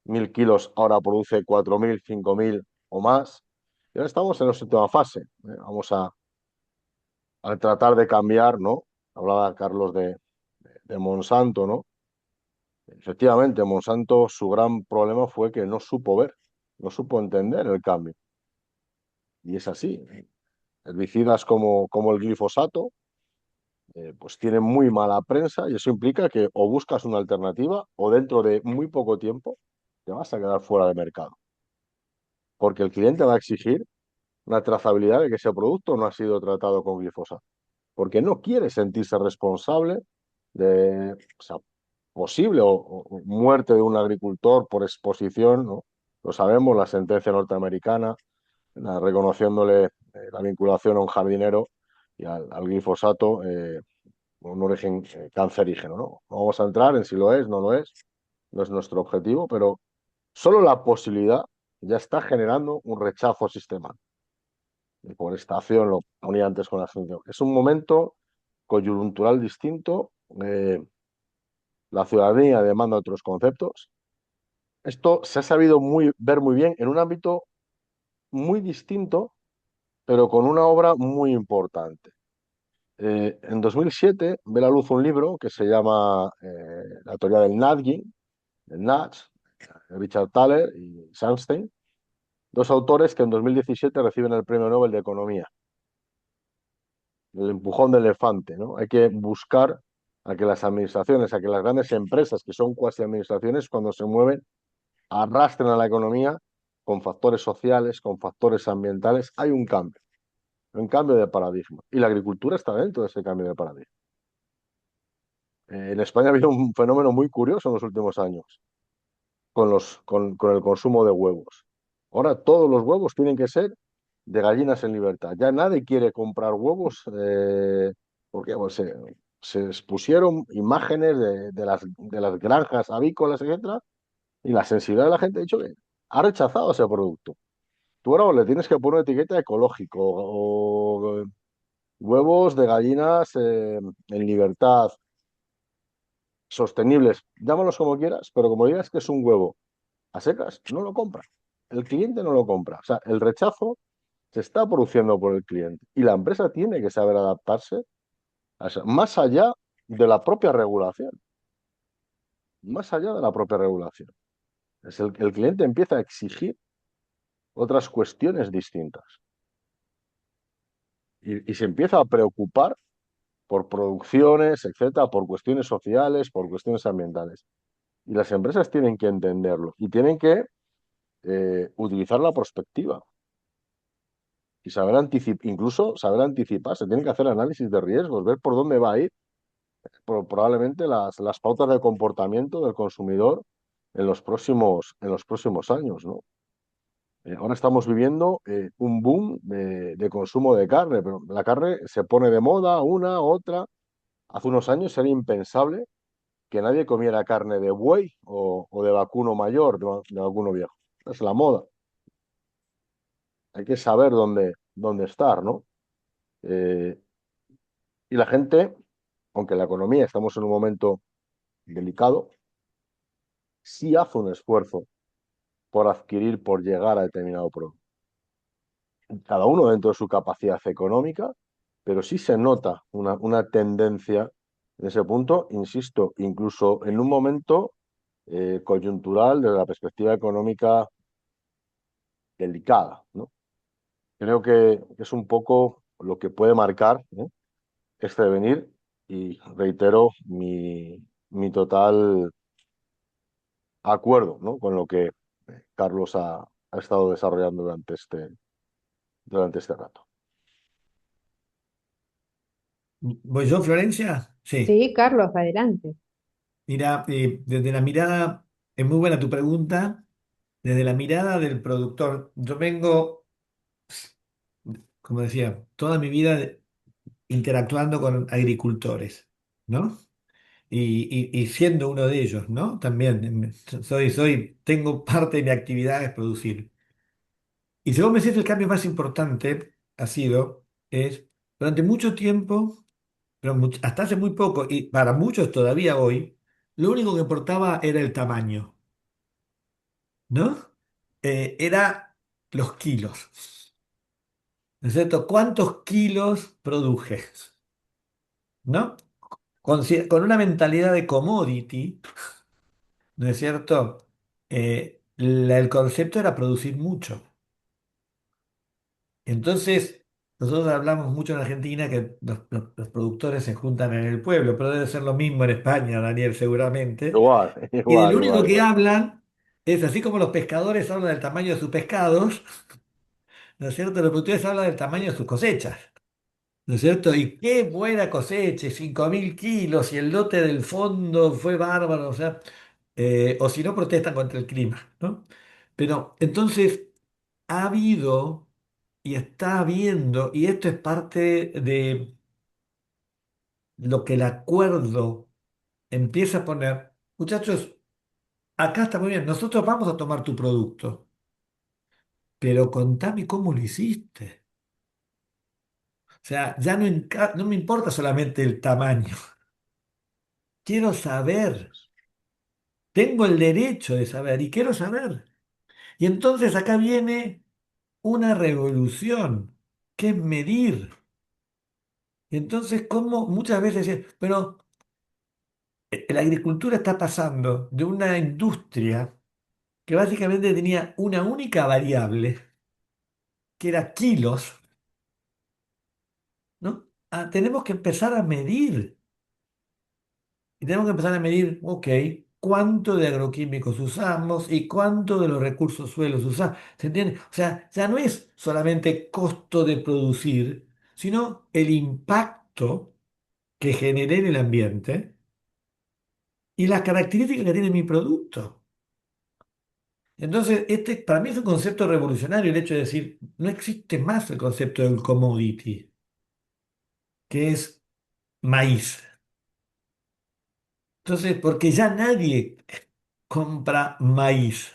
1.000 kilos, ahora produce 4.000, 5.000 o más. Y ahora estamos en la última fase. Vamos a tratar de cambiar, ¿no? Hablaba Carlos de Monsanto, ¿no? Efectivamente, Monsanto, su gran problema fue que no supo ver, no supo entender el cambio. Y es así. Herbicidas como el glifosato, pues tienen muy mala prensa y eso implica que o buscas una alternativa o dentro de muy poco tiempo te vas a quedar fuera de mercado. Porque el cliente va a exigir una trazabilidad de que ese producto no ha sido tratado con glifosato. Porque no quiere sentirse responsable de, o sea, posible o muerte de un agricultor por exposición, ¿no? Lo sabemos, la sentencia norteamericana, reconociéndole la vinculación a un jardinero y al glifosato, un origen cancerígeno, ¿no? No vamos a entrar en si lo es, no es nuestro objetivo, pero solo la posibilidad ya está generando un rechazo sistemático. Deforestación, lo ponía antes con la extinción. Es un momento coyuntural distinto. La ciudadanía demanda otros conceptos. Esto se ha sabido ver muy bien en un ámbito muy distinto, pero con una obra muy importante. En 2007 ve la luz un libro que se llama La teoría del nudging, el nudge, Richard Thaler y Sunstein, dos autores que en 2017 reciben el Premio Nobel de Economía. El empujón del elefante, ¿no? Hay que buscar a que las administraciones, a que las grandes empresas, que son cuasi administraciones, cuando se mueven, arrastren a la economía con factores sociales, con factores ambientales. Hay un cambio de paradigma. Y la agricultura está dentro de ese cambio de paradigma. En España ha habido un fenómeno muy curioso en los últimos años con el consumo de huevos. Ahora todos los huevos tienen que ser de gallinas en libertad. Ya nadie quiere comprar huevos porque pues, se expusieron imágenes de las granjas avícolas, etcétera, y la sensibilidad de la gente ha dicho que ha rechazado ese producto. Tú ahora le tienes que poner etiqueta ecológico o huevos de gallinas en libertad, sostenibles, llámalos como quieras, pero como digas que es un huevo a secas, no lo compra. El cliente no lo compra. O sea, el rechazo se está produciendo por el cliente y la empresa tiene que saber adaptarse a eso, más allá de la propia regulación. Más allá de la propia regulación. Es el cliente empieza a exigir otras cuestiones distintas y se empieza a preocupar por producciones, etcétera, por cuestiones sociales, por cuestiones ambientales. Y las empresas tienen que entenderlo y tienen que utilizar la prospectiva y saber incluso saber anticiparse. Tienen que hacer análisis de riesgos, ver por dónde va a ir probablemente las pautas de comportamiento del consumidor en los próximos años, ¿no? Ahora estamos viviendo un boom de consumo de carne, pero la carne se pone de moda una, otra. Hace unos años era impensable que nadie comiera carne de buey o de vacuno mayor, de vacuno viejo. Es la moda. Hay que saber dónde estar, ¿no? Eh, y la gente, aunque la economía estamos en un momento delicado, sí hace un esfuerzo por adquirir, por llegar a determinado producto. Cada uno dentro de su capacidad económica, pero sí se nota una tendencia en ese punto, insisto, incluso en un momento coyuntural desde la perspectiva económica delicada, ¿no? Creo que es un poco lo que puede marcar, ¿no?, este devenir y reitero mi total acuerdo, ¿no?, con lo que Carlos ha estado desarrollando durante este rato. ¿Voy yo, Florencia? Sí. Sí, Carlos, adelante. Mira, desde la mirada, es muy buena tu pregunta, desde la mirada del productor. Yo vengo, como decía, toda mi vida interactuando con agricultores, ¿no? Y siendo uno de ellos, ¿no? También tengo parte de mi actividad es producir. Y si vos me decís el cambio más importante es, durante mucho tiempo, pero hasta hace muy poco, y para muchos todavía hoy, lo único que importaba era el tamaño, ¿no? Era los kilos, ¿no es cierto? ¿Cuántos kilos produje? ¿No? Con una mentalidad de commodity, ¿no es cierto? El concepto era producir mucho. Entonces, nosotros hablamos mucho en Argentina que los productores se juntan en el pueblo, pero debe ser lo mismo en España, Daniel, seguramente. Igual, Y del igual, único igual, que igual. hablan es así como los pescadores hablan del tamaño de sus pescados, ¿no es cierto? Los productores hablan del tamaño de sus cosechas, ¿no es cierto? Y qué buena cosecha, 5.000 kilos, y el lote del fondo fue bárbaro, o sea, o si no protestan contra el clima, ¿no? Pero entonces ha habido y está habiendo, y esto es parte de lo que el acuerdo empieza a poner, muchachos, acá está muy bien, nosotros vamos a tomar tu producto, pero contame cómo lo hiciste. O sea, ya no me importa solamente el tamaño, quiero saber, tengo el derecho de saber y quiero saber. Y entonces acá viene una revolución, que es medir. Y entonces, como muchas veces, pero la agricultura está pasando de una industria que básicamente tenía una única variable, que era kilos, ¿no? Tenemos que empezar a medir. Y tenemos que empezar a medir, ok, cuánto de agroquímicos usamos y cuánto de los recursos suelos usamos. ¿Se entiende? O sea, ya no es solamente costo de producir, sino el impacto que generé en el ambiente y las características que tiene mi producto. Entonces, este para mí es un concepto revolucionario el hecho de decir, no existe más el concepto del commodity, que es maíz. Entonces, porque ya nadie compra maíz.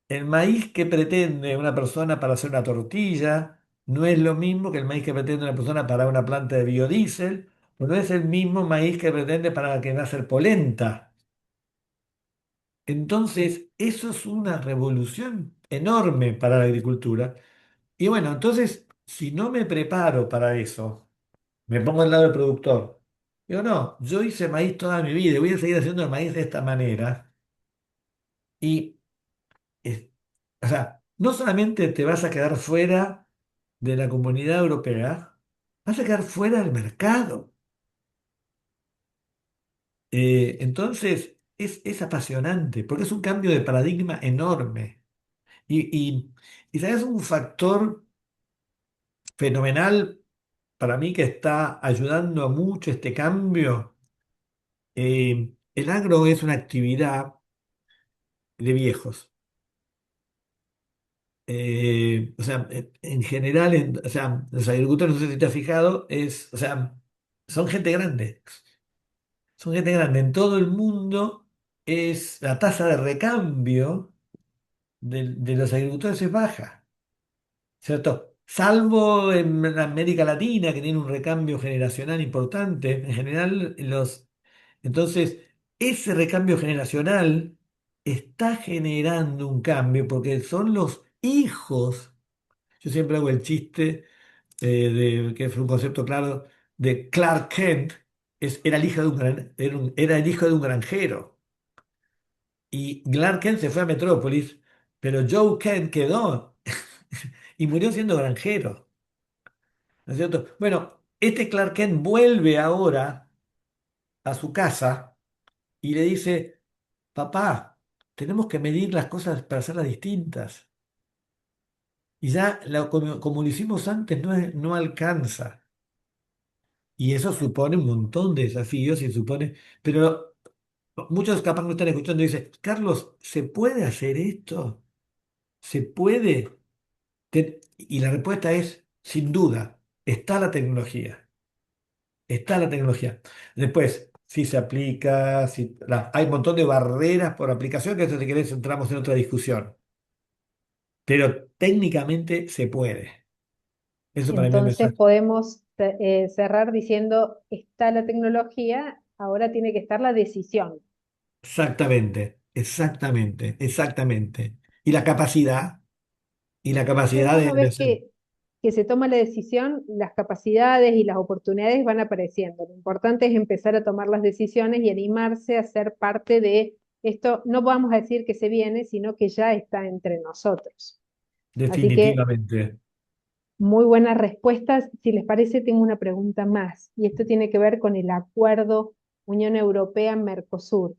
El maíz que pretende una persona para hacer una tortilla no es lo mismo que el maíz que pretende una persona para una planta de biodiesel, o no es el mismo maíz que pretende para que va a hacer polenta. Entonces, eso es una revolución enorme para la agricultura. Y bueno, entonces, si no me preparo para eso, me pongo al lado del productor. Digo, no, yo hice maíz toda mi vida y voy a seguir haciendo el maíz de esta manera. Y, es- o sea, no solamente te vas a quedar fuera de la comunidad europea, vas a quedar fuera del mercado. Entonces, es apasionante porque es un cambio de paradigma enorme. Y ¿sabes un factor fenomenal para mí que está ayudando a mucho este cambio? El agro es una actividad de viejos. O sea, en general, o sea, los agricultores, no sé si te has fijado, o sea, son gente grande. Son gente grande. En todo el mundo es la tasa de recambio de los agricultores es baja, ¿cierto? Salvo en América Latina, que tiene un recambio generacional importante. En general, entonces, ese recambio generacional está generando un cambio porque son los hijos. Yo siempre hago el chiste que fue un concepto claro de Clark Kent, era el hijo de era el hijo de un granjero. Y Clark Kent se fue a Metrópolis, pero Joe Kent quedó y murió siendo granjero. ¿No es cierto? Bueno, este Clark Kent vuelve ahora a su casa y le dice, papá, tenemos que medir las cosas para hacerlas distintas. Y ya como lo hicimos antes no alcanza. Y eso supone un montón de desafíos y supone, pero muchos capaz no están escuchando y dicen, Carlos, ¿se puede hacer esto? ¿Se puede? Y la respuesta es, sin duda, está la tecnología, está la tecnología. Después, si se aplica, hay un montón de barreras por aplicación, que eso si querés entramos en otra discusión, pero técnicamente se puede. Eso para mí es el Entonces mensaje. podemos cerrar diciendo, está la tecnología, ahora tiene que estar la decisión. Exactamente, exactamente, exactamente. Y la Pero capacidad una de vez hacer. que se toma la decisión, las capacidades y las oportunidades van apareciendo. Lo importante es empezar a tomar las decisiones y animarse a ser parte de esto. No vamos a decir que se viene, sino que ya está entre nosotros. Así que Definitivamente. muy buenas respuestas. Si les parece, tengo una pregunta más, y esto tiene que ver con el acuerdo Unión Europea-Mercosur.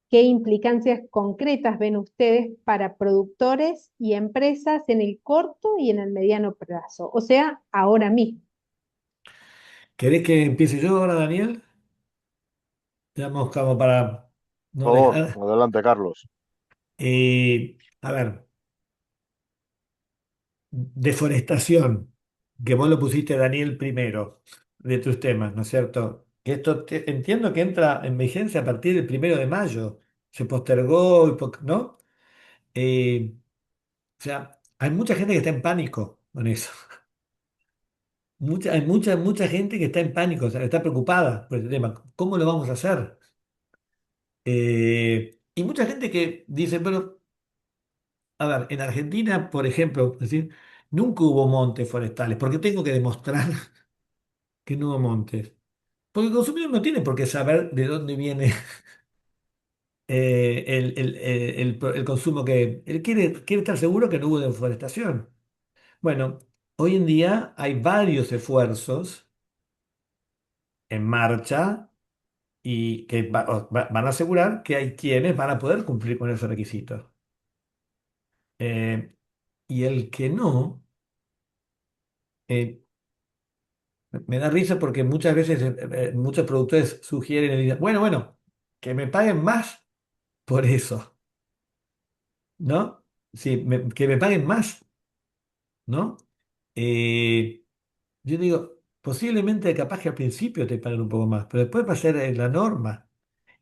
¿Qué implicancias concretas ven ustedes para productores y empresas en el corto y en el mediano plazo? O sea, ahora mismo. ¿Querés que empiece yo ahora, Daniel? Digamos, como para no Por favor, dejar. adelante, Carlos. A ver, deforestación, que vos lo pusiste, Daniel, primero de tus temas, ¿no es cierto? Que esto entiendo que entra en vigencia a partir del 1 de mayo. Se postergó, ¿no? O sea, hay mucha gente que está en pánico con eso. Hay mucha gente que está en pánico, o sea, está preocupada por este tema. ¿Cómo lo vamos a hacer? Y mucha gente que dice, pero, a ver, en Argentina, por ejemplo, es decir, nunca hubo montes forestales. ¿Por qué tengo que demostrar que no hubo montes? Porque el consumidor no tiene por qué saber de dónde viene el consumo que... Él quiere estar seguro que no hubo deforestación. Bueno, hoy en día hay varios esfuerzos en marcha y que van a asegurar que hay quienes van a poder cumplir con ese requisito. Eh, y el que no, eh, me da risa porque muchas veces muchos productores sugieren, y dicen, bueno, que me paguen más por eso, ¿no? Sí, que me paguen más, ¿no? Eh, yo digo, posiblemente capaz que al principio te paguen un poco más, pero después va a ser la norma.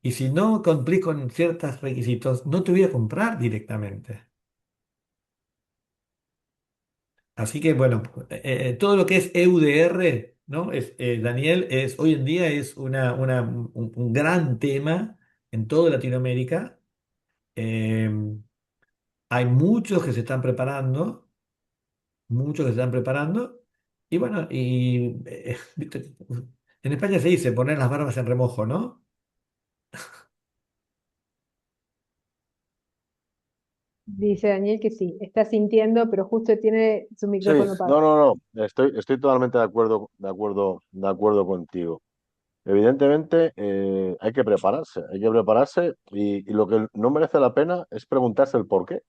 Y si no cumplís con ciertos requisitos, no te voy a comprar directamente. Así que bueno, todo lo que es EUDR, ¿no? Daniel, hoy en día es un gran tema en toda Latinoamérica. Eh, Hay muchos que se están preparando, muchos que se están preparando. Y bueno, ¿viste? En España se dice poner las barbas en remojo, ¿no? Dice Daniel que sí, está sintiendo, pero justo tiene su Sí, micrófono no, apagado. no, no, estoy totalmente de acuerdo contigo. Evidentemente, hay que prepararse y lo que no merece la pena es preguntarse el por qué,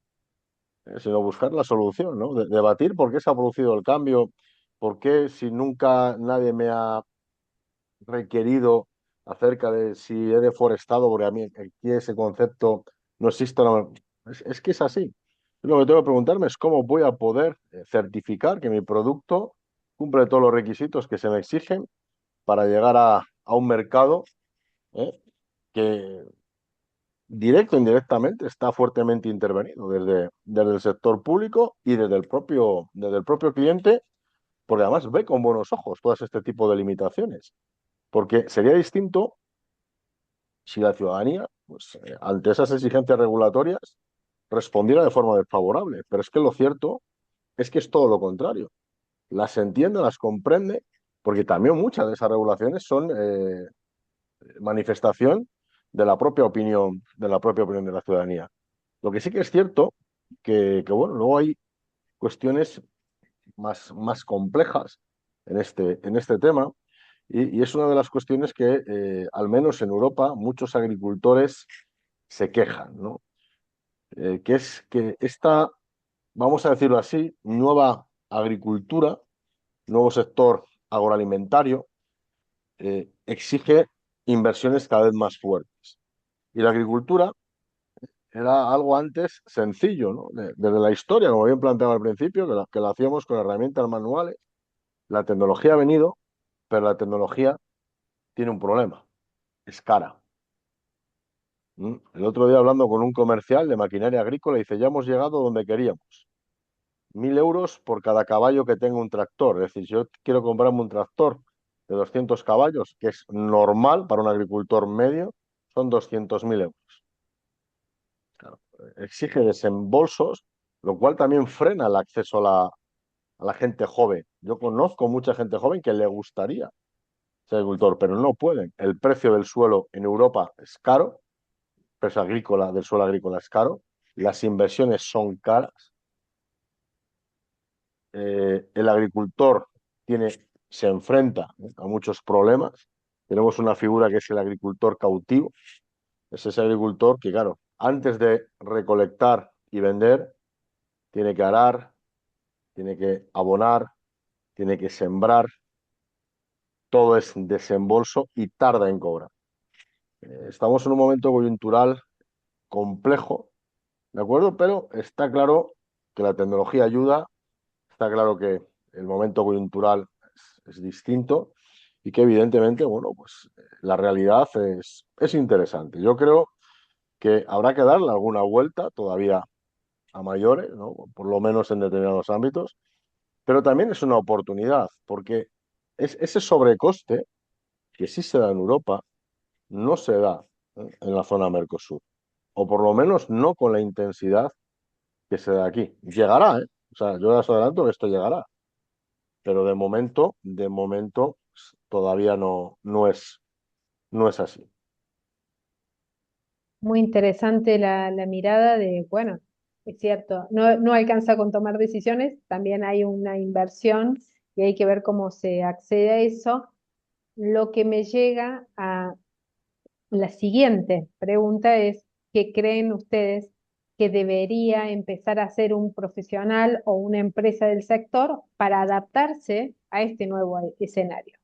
sino buscar la solución, ¿no? Debatir por qué se ha producido el cambio, por qué si nunca nadie me ha requerido acerca de si he deforestado, porque a mí aquí ese concepto no existe. Es que es así. Lo que tengo que preguntarme es cómo voy a poder certificar que mi producto cumple todos los requisitos que se me exigen para llegar a un mercado ¿eh? que directo o indirectamente está fuertemente intervenido desde el sector público y desde el propio cliente, porque además ve con buenos ojos todas este tipo de limitaciones. Porque sería distinto si la ciudadanía, pues, ante esas exigencias regulatorias, respondiera de forma desfavorable. Pero es que lo cierto es que es todo lo contrario. Las entiende, las comprende, porque también muchas de esas regulaciones son manifestación de la propia opinión de la ciudadanía. Lo que sí que es cierto bueno, luego hay cuestiones más complejas en este tema, y es una de las cuestiones que, al menos en Europa, muchos agricultores se quejan, ¿no? Que es que esta, vamos a decirlo así, nueva agricultura, nuevo sector agroalimentario, exige inversiones cada vez más fuertes. Y la agricultura era algo antes sencillo, ¿no? Desde la historia, como bien planteaba al principio, que la hacíamos con herramientas manuales. La tecnología ha venido, pero la tecnología tiene un problema, es cara. El otro día, hablando con un comercial de maquinaria agrícola, dice, ya hemos llegado donde queríamos. 1.000 euros por cada caballo que tenga un tractor. Es decir, si yo quiero comprarme un tractor de 200 caballos, que es normal para un agricultor medio, son 200.000 euros. Claro, exige desembolsos, lo cual también frena el acceso a la gente joven. Yo conozco mucha gente joven que le gustaría ser agricultor, pero no pueden. El precio del suelo en Europa es caro, el precio agrícola del suelo agrícola es caro, las inversiones son caras. El agricultor se enfrenta a muchos problemas. Tenemos una figura que es el agricultor cautivo. Es ese agricultor que, claro, antes de recolectar y vender, tiene que arar, tiene que abonar, tiene que sembrar, todo es desembolso y tarda en cobrar. Estamos en un momento coyuntural complejo, ¿de acuerdo? Pero está claro que la tecnología ayuda, está claro que el momento coyuntural es distinto y que evidentemente, bueno, pues la realidad es interesante. Yo creo que habrá que darle alguna vuelta todavía a mayores, ¿no? Por lo menos en determinados ámbitos, pero también es una oportunidad, porque ese sobrecoste que sí se da en Europa no se da en la zona Mercosur, o por lo menos no con la intensidad que se da aquí. Llegará, ¿eh? O sea, yo les adelanto que esto llegará, pero de momento todavía no es así. Muy interesante la mirada de, bueno, es cierto, no alcanza con tomar decisiones, también hay una inversión y hay que ver cómo se accede a eso. Lo que me llega a la siguiente pregunta es, ¿qué creen ustedes que debería empezar a hacer un profesional o una empresa del sector para adaptarse a este nuevo escenario?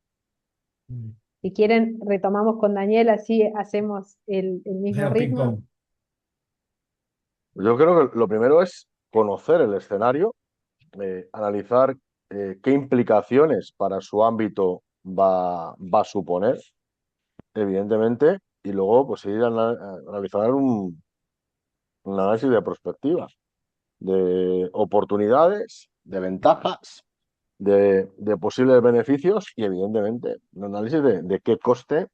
Mm. Si quieren, retomamos con Daniel, así hacemos el mismo Hacemos ritmo. ping-pong. Yo creo que lo primero es conocer el escenario, analizar qué implicaciones para su ámbito va a suponer, evidentemente, y luego pues ir a analizar un análisis de perspectiva, de oportunidades, de ventajas, de posibles beneficios y, evidentemente, un análisis de qué coste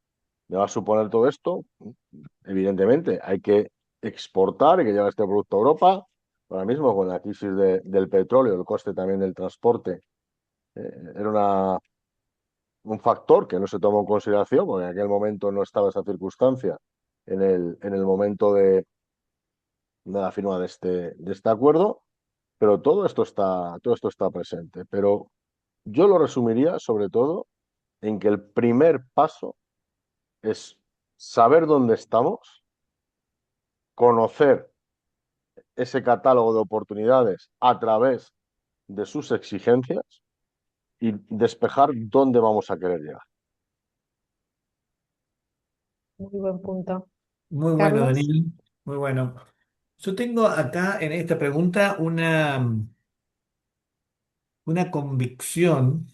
me va a suponer todo esto. Evidentemente, hay que exportar y que llegue este producto a Europa. Ahora mismo, con la crisis del petróleo, el coste también del transporte era un factor que no se tomó en consideración, porque en aquel momento no estaba esa circunstancia en el momento de la firma de este acuerdo, pero todo esto está presente. Pero yo lo resumiría sobre todo en que el primer paso es saber dónde estamos, conocer ese catálogo de oportunidades a través de sus exigencias y despejar dónde vamos a querer llegar. Muy buen punto. Muy bueno, Carlos, Daniel. Muy bueno. Yo tengo acá en esta pregunta una convicción,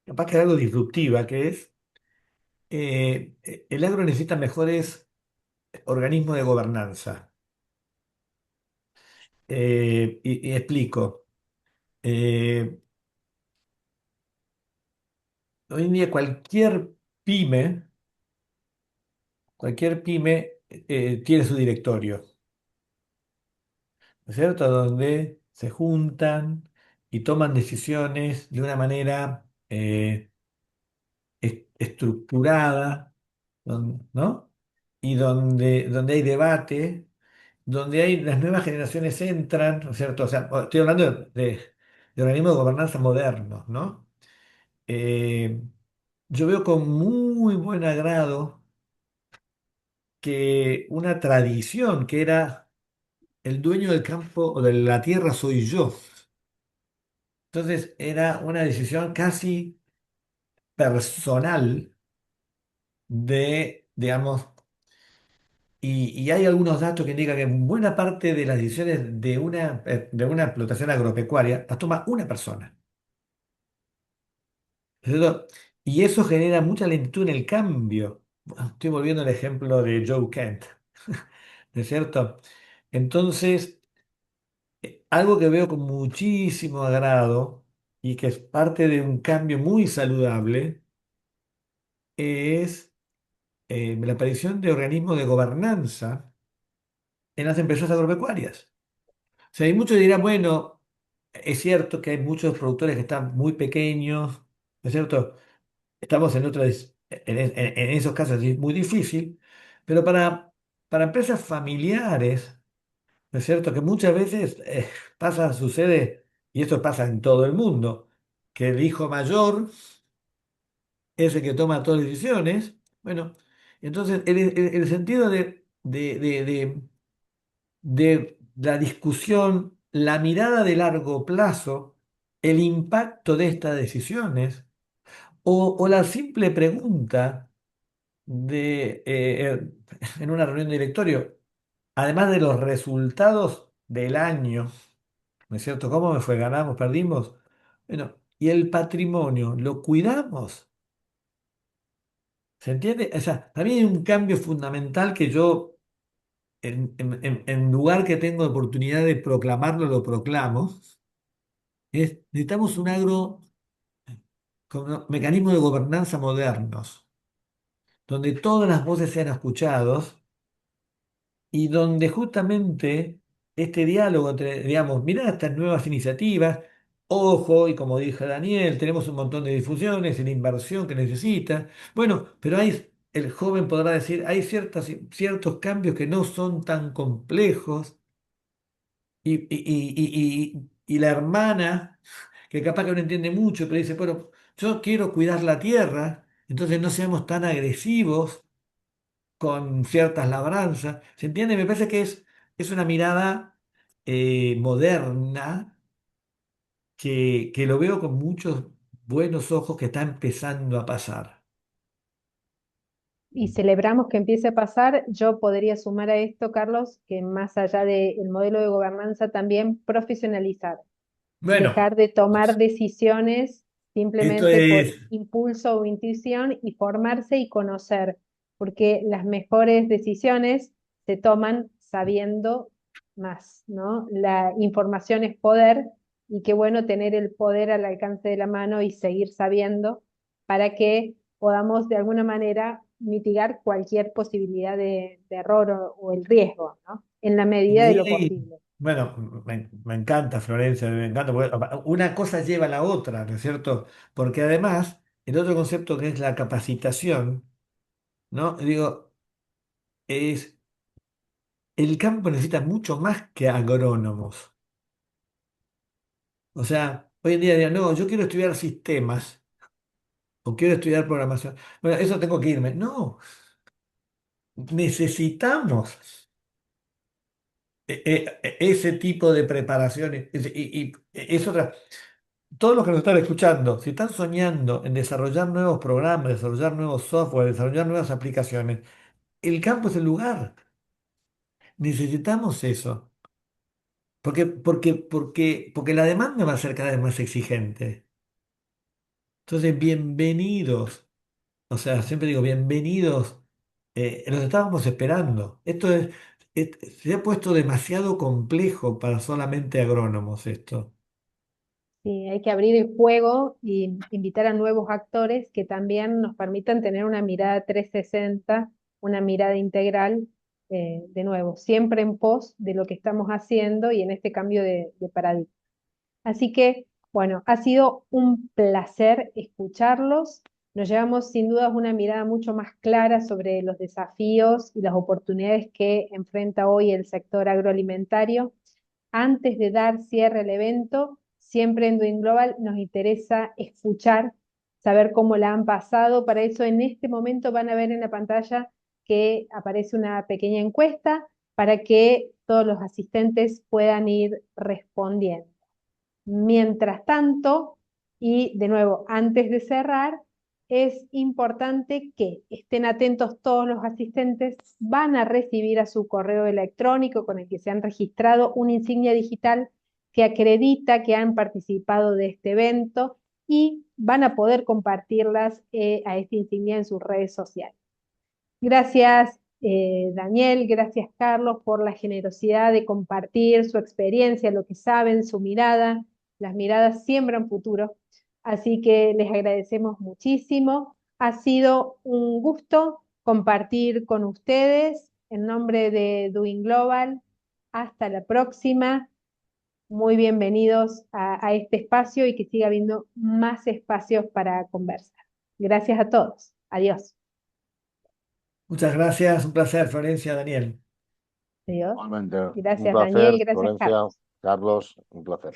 capaz que algo disruptiva, que es el agro necesita mejores organismos de gobernanza. Y explico. Eh, Hoy en día cualquier pyme tiene su directorio, ¿no es cierto? Donde se juntan y toman decisiones de una manera estructurada, ¿no? Y donde hay debate, donde las nuevas generaciones entran, ¿no es cierto? O sea, estoy hablando de organismos de gobernanza modernos, ¿no? Eh, yo veo con muy buen agrado que una tradición que era el dueño del campo o de la tierra soy yo. Entonces era una decisión casi personal digamos, y hay algunos datos que indican que buena parte de las decisiones de una explotación agropecuaria las toma una persona. ¿Es cierto? Y eso genera mucha lentitud en el cambio. Estoy volviendo al ejemplo de Joe Kent, ¿no es cierto? Entonces, algo que veo con muchísimo agrado y que es parte de un cambio muy saludable es la aparición de organismos de gobernanza en las empresas agropecuarias. O sea, hay muchos dirán, bueno, es cierto que hay muchos productores que están muy pequeños, ¿no es cierto? Estamos en esos casos es muy difícil, pero para empresas familiares, ¿no es cierto? Que muchas veces sucede, y esto pasa en todo el mundo, que el hijo mayor es el que toma todas las decisiones. Bueno, entonces el sentido de la discusión, la mirada de largo plazo, el impacto de estas decisiones, o la simple pregunta en una reunión de directorio, además de los resultados del año, ¿no es cierto? ¿Cómo me fue? ¿Ganamos? ¿Perdimos? Bueno, ¿y el patrimonio? ¿Lo cuidamos? ¿Se entiende? O sea, también hay un cambio fundamental que yo, en lugar que tengo oportunidad de proclamarlo, lo proclamo, necesitamos un agro con mecanismos de gobernanza modernos, donde todas las voces sean escuchadas y donde justamente este diálogo entre, digamos, mirá estas nuevas iniciativas, ojo, y como dijo Daniel, tenemos un montón de difusiones y la inversión que necesita. Bueno, pero el joven podrá decir, hay ciertos cambios que no son tan complejos y la hermana, que capaz que no entiende mucho, pero dice, bueno, yo quiero cuidar la tierra, entonces no seamos tan agresivos con ciertas labranzas. ¿Se entiende? Me parece que es una mirada moderna que lo veo con muchos buenos ojos que está empezando a pasar. y celebramos que empiece a pasar. Yo podría sumar a esto, Carlos, que más allá del modelo de gobernanza, también profesionalizar. Bueno, Dejar de tomar decisiones esto simplemente por es, impulso o intuición y formarse y conocer, porque las mejores decisiones se toman sabiendo más, ¿no? La información es poder y qué bueno tener el poder al alcance de la mano y seguir sabiendo para que podamos de alguna manera mitigar cualquier posibilidad de error o el riesgo, ¿no? En la medida de lo sí, posible. bueno, me encanta Florencia, me encanta, porque una cosa lleva a la otra, ¿no es cierto? Porque además, el otro concepto que es la capacitación, ¿no? Digo, el campo necesita mucho más que agrónomos. O sea, hoy en día dirán, no, yo quiero estudiar sistemas o quiero estudiar programación. Bueno, eso tengo que irme. No, necesitamos ese tipo de preparaciones. Y es otra. todos los que nos están escuchando, si están soñando en desarrollar nuevos programas, desarrollar nuevos software, desarrollar nuevas aplicaciones, el campo es el lugar. Necesitamos eso. Porque la demanda va a ser cada vez más exigente. Entonces, bienvenidos. O sea, siempre digo, bienvenidos. Los estábamos esperando. Se ha puesto demasiado complejo para solamente agrónomos esto. Sí, hay que abrir el juego y invitar a nuevos actores que también nos permitan tener una mirada 360, una mirada integral, de nuevo, siempre en pos de lo que estamos haciendo y en este cambio de paradigma. Así que, bueno, ha sido un placer escucharlos. Nos llevamos sin duda una mirada mucho más clara sobre los desafíos y las oportunidades que enfrenta hoy el sector agroalimentario. Antes de dar cierre al evento, siempre en Doing Global nos interesa escuchar, saber cómo la han pasado. Para eso, en este momento van a ver en la pantalla que aparece una pequeña encuesta para que todos los asistentes puedan ir respondiendo. Mientras tanto, y de nuevo, antes de cerrar, es importante que estén atentos todos los asistentes, van a recibir a su correo electrónico con el que se han registrado una insignia digital que acredita que han participado de este evento y van a poder compartirlas a esta insignia en sus redes sociales. Gracias, Daniel, gracias, Carlos, por la generosidad de compartir su experiencia, lo que saben, su mirada. Las miradas siembran futuro, así que les agradecemos muchísimo. Ha sido un gusto compartir con ustedes en nombre de Doing Global. Hasta la próxima. Muy bienvenidos a este espacio y que siga habiendo más espacios para conversar. Gracias a todos. Adiós. Muchas gracias, un placer, Florencia, Daniel. Adiós. Igualmente, un Gracias, placer, Daniel. Gracias, Florencia, Carlos. Carlos, un placer.